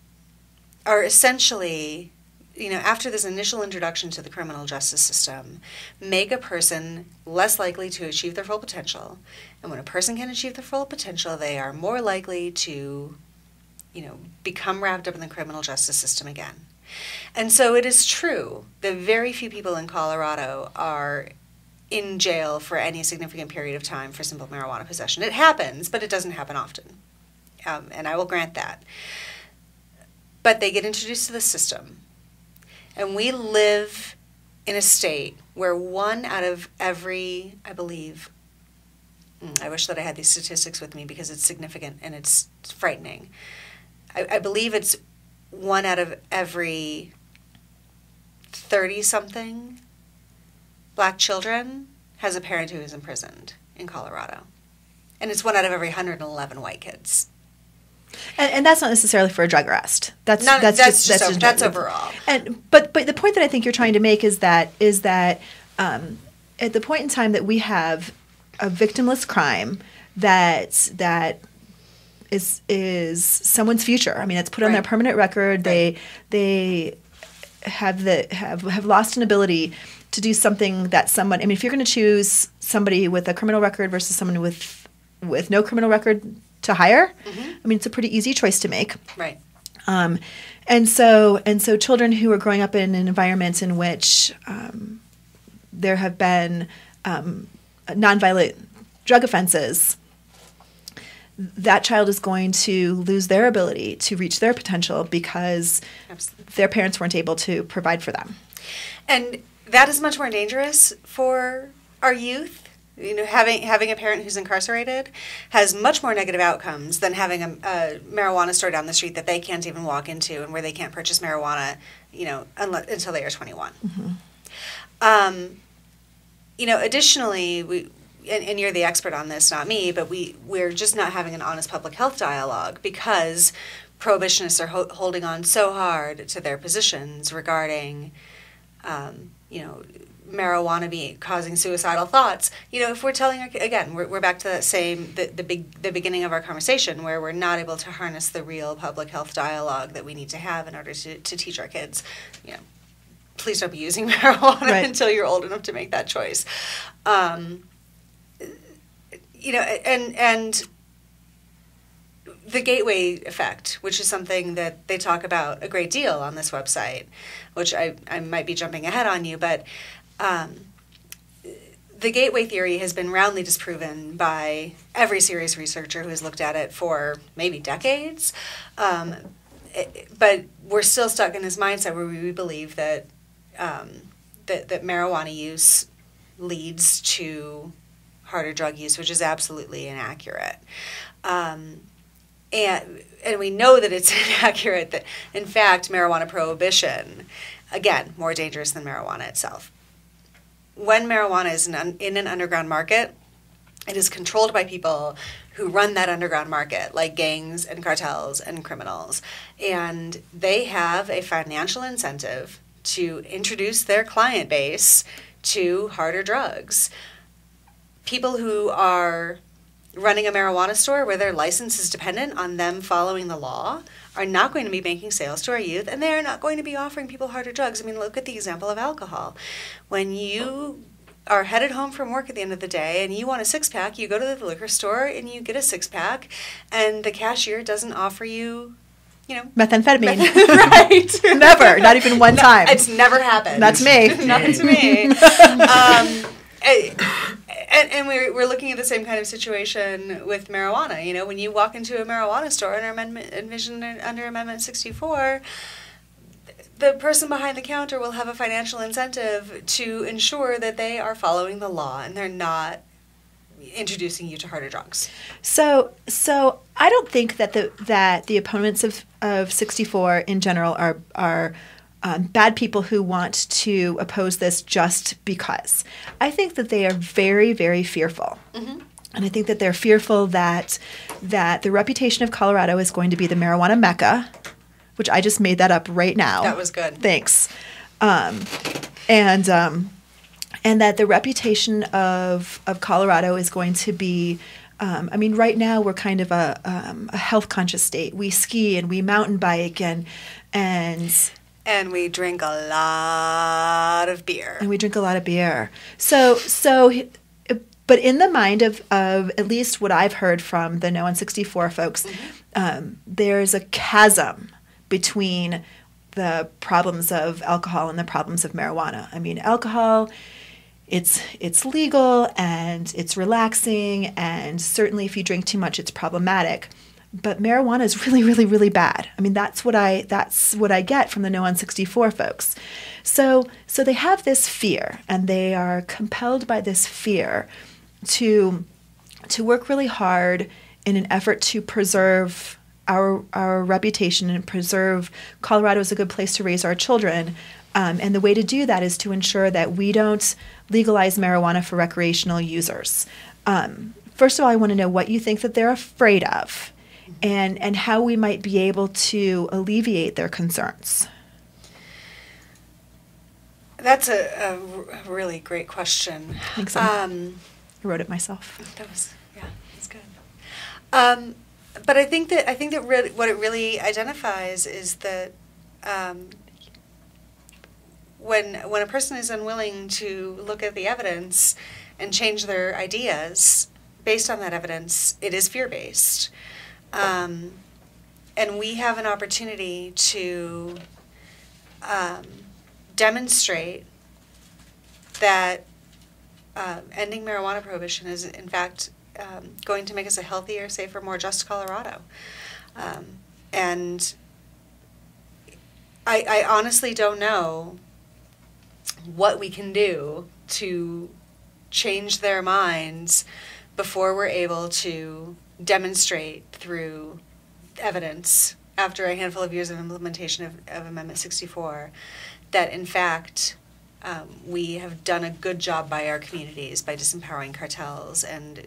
S7: are essentially, after this initial introduction to the criminal justice system, make a person less likely to achieve their full potential. And when a person can achieve their full potential, they are more likely to, become wrapped up in the criminal justice system again. And so it is true that very few people in Colorado are in jail for any significant period of time for simple marijuana possession. It happens, but it doesn't happen often. And I will grant that. But they get introduced to the system. And we live in a state where 1 out of every, I believe, I wish that I had these statistics with me because it's significant and it's frightening. I believe it's 1 out of every 30-something Black children has a parent who is imprisoned in Colorado. And it's 1 out of every 111 white kids.
S2: And that's not necessarily for a drug arrest. That's
S7: overall.
S2: But the point that I think you're trying to make is that at the point in time that we have a victimless crime that is someone's future. I mean, it's put on their permanent record. They have lost an ability to do something that someone. I mean, if you're going to choose somebody with a criminal record versus someone with no criminal record to hire, I mean, it's a pretty easy choice to make.
S7: Right.
S2: And so children who are growing up in an environment in which there have been nonviolent drug offenses, that child is going to lose their ability to reach their potential because their parents weren't able to provide for them.
S7: And that is much more dangerous for our youth. Having a parent who's incarcerated has much more negative outcomes than having a marijuana store down the street that they can't even walk into and where they can't purchase marijuana, until they are 21. Additionally, and you're the expert on this, not me, but we're just not having an honest public health dialogue because prohibitionists are holding on so hard to their positions regarding, marijuana causing suicidal thoughts. If we're telling, again, we're back to that same, the beginning of our conversation where we're not able to harness the real public health dialogue that we need to have in order to teach our kids, please don't be using marijuana until you're old enough to make that choice. And the gateway effect, which is something that they talk about a great deal on this website, which I might be jumping ahead on you, but the gateway theory has been roundly disproven by every serious researcher who has looked at it for maybe decades. But we're still stuck in this mindset where we believe that that marijuana use leads to harder drug use, which is absolutely inaccurate. And we know that it's inaccurate, that in fact marijuana prohibition, again, more dangerous than marijuana itself. When marijuana is in an underground market, it is controlled by people who run that underground market, like gangs and cartels and criminals. And they have a financial incentive to introduce their client base to harder drugs. People who are running a marijuana store where their license is dependent on them following the law are not going to be making sales to our youth, and they are not going to be offering people harder drugs. I mean, look at the example of alcohol. When you are headed home from work at the end of the day and you want a six-pack, you go to the liquor store and you get a six-pack, and the cashier doesn't offer you,
S2: methamphetamine.
S7: Right.
S2: Never. Not even one time.
S7: It's never happened.
S2: That's me.
S7: Not to me. And we're looking at the same kind of situation with marijuana. You know, when you walk into a marijuana store envisioned under Amendment 64, the person behind the counter will have a financial incentive to ensure that they are following the law and they're not introducing you to harder drugs.
S2: So I don't think that the opponents of 64 in general are bad people who want to oppose this just because. I think that they are very, very fearful. Mm-hmm. And I think that they're fearful that the reputation of Colorado is going to be the marijuana mecca, which I just made that up right now.
S7: That was good.
S2: Thanks. And that the reputation of Colorado is going to be, I mean, right now we're kind of a health conscious state. We ski and we mountain bike and
S7: we drink a lot of beer.
S2: So, but in the mind of at least what I've heard from the No on 64 folks, mm-hmm. There's a chasm between the problems of alcohol and the problems of marijuana. I mean, alcohol, it's legal and it's relaxing, and certainly if you drink too much, it's problematic. But marijuana is really, really, really bad. I mean, that's what I get from the No on 64 folks. So they have this fear, and they are compelled by this fear to work really hard in an effort to preserve our reputation and preserve Colorado as a good place to raise our children. And the way to do that is to ensure that we don't legalize marijuana for recreational users. First of all, I want to know what you think that they're afraid of, and how we might be able to alleviate their concerns.
S7: That's a really great question.
S2: Thanks. I wrote it myself.
S7: That's good. But I think that really, what it really identifies is that when a person is unwilling to look at the evidence and change their ideas based on that evidence, it is fear-based. And we have an opportunity to demonstrate that ending marijuana prohibition is, in fact, going to make us a healthier, safer, more just Colorado. And I honestly don't know what we can do to change their minds before we're able to demonstrate through evidence, after a handful of years of implementation of Amendment 64, that in fact we have done a good job by our communities by disempowering cartels and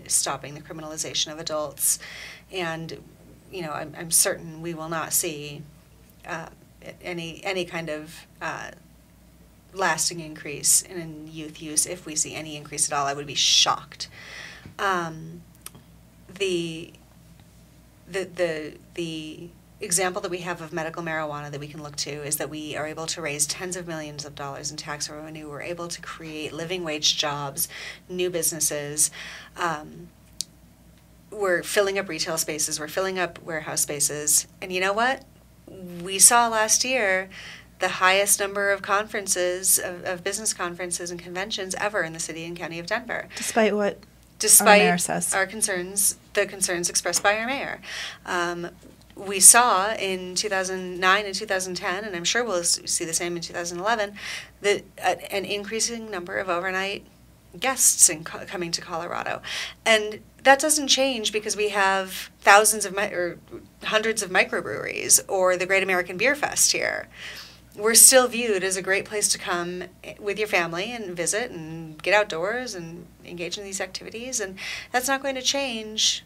S7: stopping the criminalization of adults. And you know, I'm certain we will not see any kind of lasting increase in youth use. If we see any increase at all, I would be shocked. The example that we have of medical marijuana that we can look to is that we are able to raise tens of millions of dollars in tax revenue. We're able to create living wage jobs, new businesses. We're filling up retail spaces. We're filling up warehouse spaces. And you know what? We saw last year the highest number of conferences, of business conferences and conventions ever in the city and county of Denver.
S2: Despite what
S7: Despite
S2: our mayor says.
S7: Our concerns, the concerns expressed by our mayor. We saw in 2009 and 2010, and I'm sure we'll see the same in 2011, that an increasing number of overnight guests coming to Colorado. And that doesn't change because we have thousands of or hundreds of microbreweries or the Great American Beer Fest here. We're still viewed as a great place to come with your family and visit and get outdoors and engage in these activities. And that's not going to change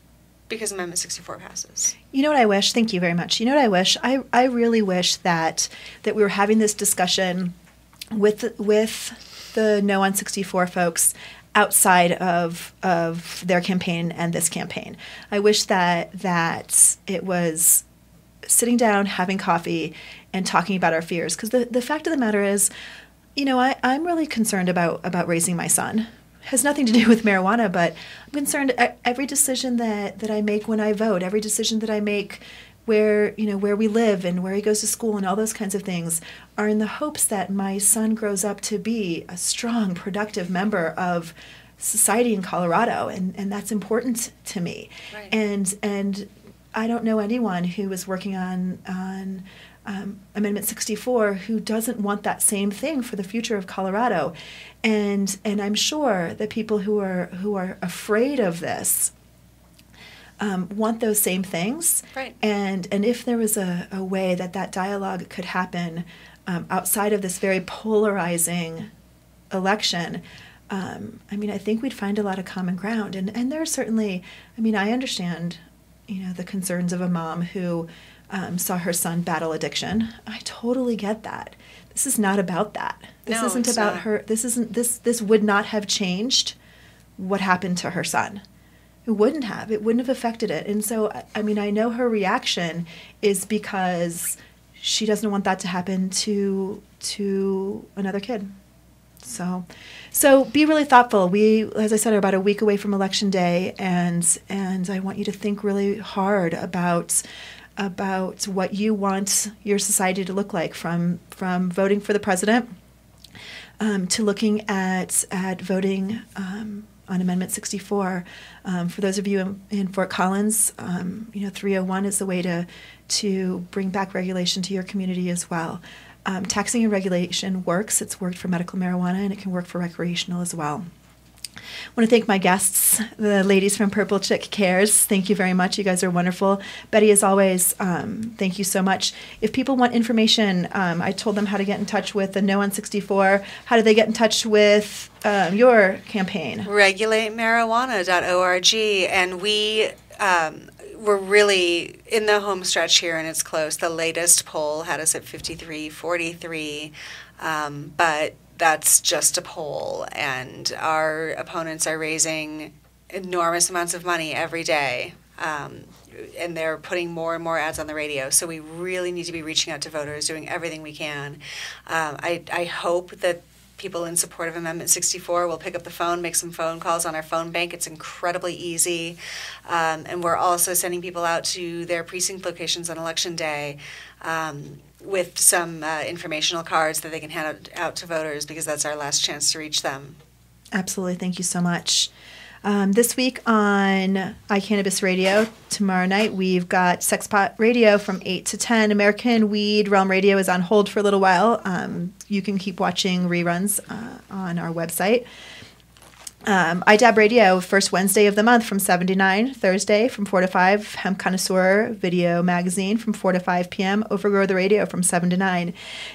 S7: because Amendment 64 passes.
S2: You know what I wish? Thank you very much. You know what I wish? I really wish that we were having this discussion with the No on 64 folks outside of their campaign and this campaign. I wish that it was sitting down, having coffee, and talking about our fears. Because the fact of the matter is, you know, I'm really concerned about raising my son. It has nothing to do with marijuana, but I'm concerned every decision that I make when I vote, every decision that I make where we live and where he goes to school and all those kinds of things are in the hopes that my son grows up to be a strong, productive member of society in Colorado, and that's important to me.
S7: Right.
S2: And I don't know anyone who is working on Amendment 64 who doesn't want that same thing for the future of Colorado, and I'm sure that people who are afraid of this want those same things.
S7: Right.
S2: And if there was a way that dialogue could happen outside of this very polarizing election, I think we'd find a lot of common ground. And there are certainly, I understand, the concerns of a mom who saw her son battle addiction. I totally get that. This is not about that. This
S7: No,
S2: isn't
S7: it's
S2: about
S7: not.
S2: her. This would not have changed what happened to her son. It wouldn't have. It wouldn't have affected it. And so, I know her reaction is because she doesn't want that to happen to another kid. So be really thoughtful. We, as I said, are about a week away from Election Day, and I want you to think really hard about what you want your society to look like, from voting for the president to looking at voting on Amendment 64. For those of you in Fort Collins, 301 is the way to bring back regulation to your community as well. Taxing and regulation works. It's worked for medical marijuana, and it can work for recreational as well. I want to thank my guests, the ladies from Purple Chick Cares. Thank you very much. You guys are wonderful. Betty, as always, thank you so much. If people want information, I told them how to get in touch with the No on 64. How do they get in touch with your campaign?
S7: RegulateMarijuana.org, and we're really in the home stretch here, and it's close. The latest poll had us at 53-43, but that's just a poll, and our opponents are raising enormous amounts of money every day, and they're putting more and more ads on the radio. So we really need to be reaching out to voters, doing everything we can. I hope that people in support of Amendment 64 will pick up the phone, make some phone calls on our phone bank. It's incredibly easy. And we're also sending people out to their precinct locations on Election Day with some informational cards that they can hand out to voters, because that's our last chance to reach them.
S2: Absolutely. Thank you so much. This week on iCannabis Radio, tomorrow night, we've got Sexpot Radio from 8 to 10. American Weed Realm Radio is on hold for a little while. You can keep watching reruns on our website. IDAB Radio, first Wednesday of the month from 7 to 9. Thursday from 4 to 5. Hemp Connoisseur Video Magazine from 4 to 5 p.m. Overgrow the Radio from 7 to 9.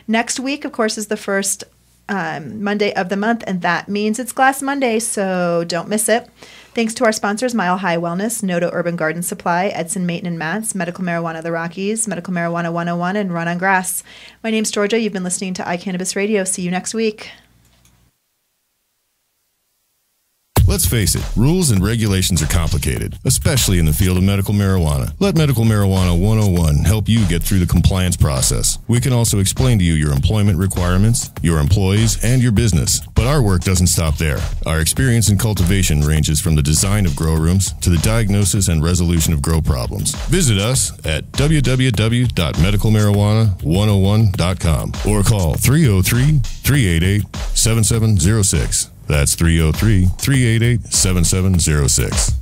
S2: Next week, of course, is the first Monday of the month, and that means it's Glass Monday, so don't miss it. Thanks to our sponsors, Mile High Wellness, Noto Urban Garden Supply, Edson Maton and Mats, Medical Marijuana of the Rockies, Medical Marijuana 101, and Run on Grass. My name's Georgia. You've been listening to iCannabis Radio. See you next week.
S1: Let's face it, rules and regulations are complicated, especially in the field of medical marijuana. Let Medical Marijuana 101 help you get through the compliance process. We can also explain to you your employment requirements, your employees, and your business. But our work doesn't stop there. Our experience in cultivation ranges from the design of grow rooms to the diagnosis and resolution of grow problems. Visit us at www.medicalmarijuana101.com or call 303-388-7706. That's 303-388-7706.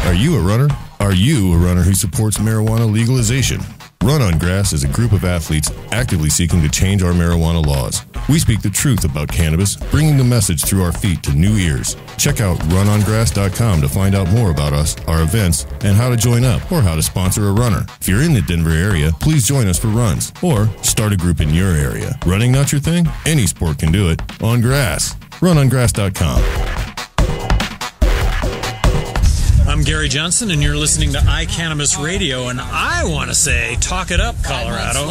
S1: Are you a runner? Are you a runner who supports marijuana legalization? Run on Grass is a group of athletes actively seeking to change our marijuana laws. We speak the truth about cannabis, bringing the message through our feet to new ears. Check out runongrass.com to find out more about us, our events, and how to join up or how to sponsor a runner. If you're in the Denver area, please join us for runs or start a group in your area. Running not your thing? Any sport can do it. On grass. runongrass.com.
S6: I'm Gary Johnson, and you're listening to iCannabis Radio, and I want to say, talk it up, Colorado.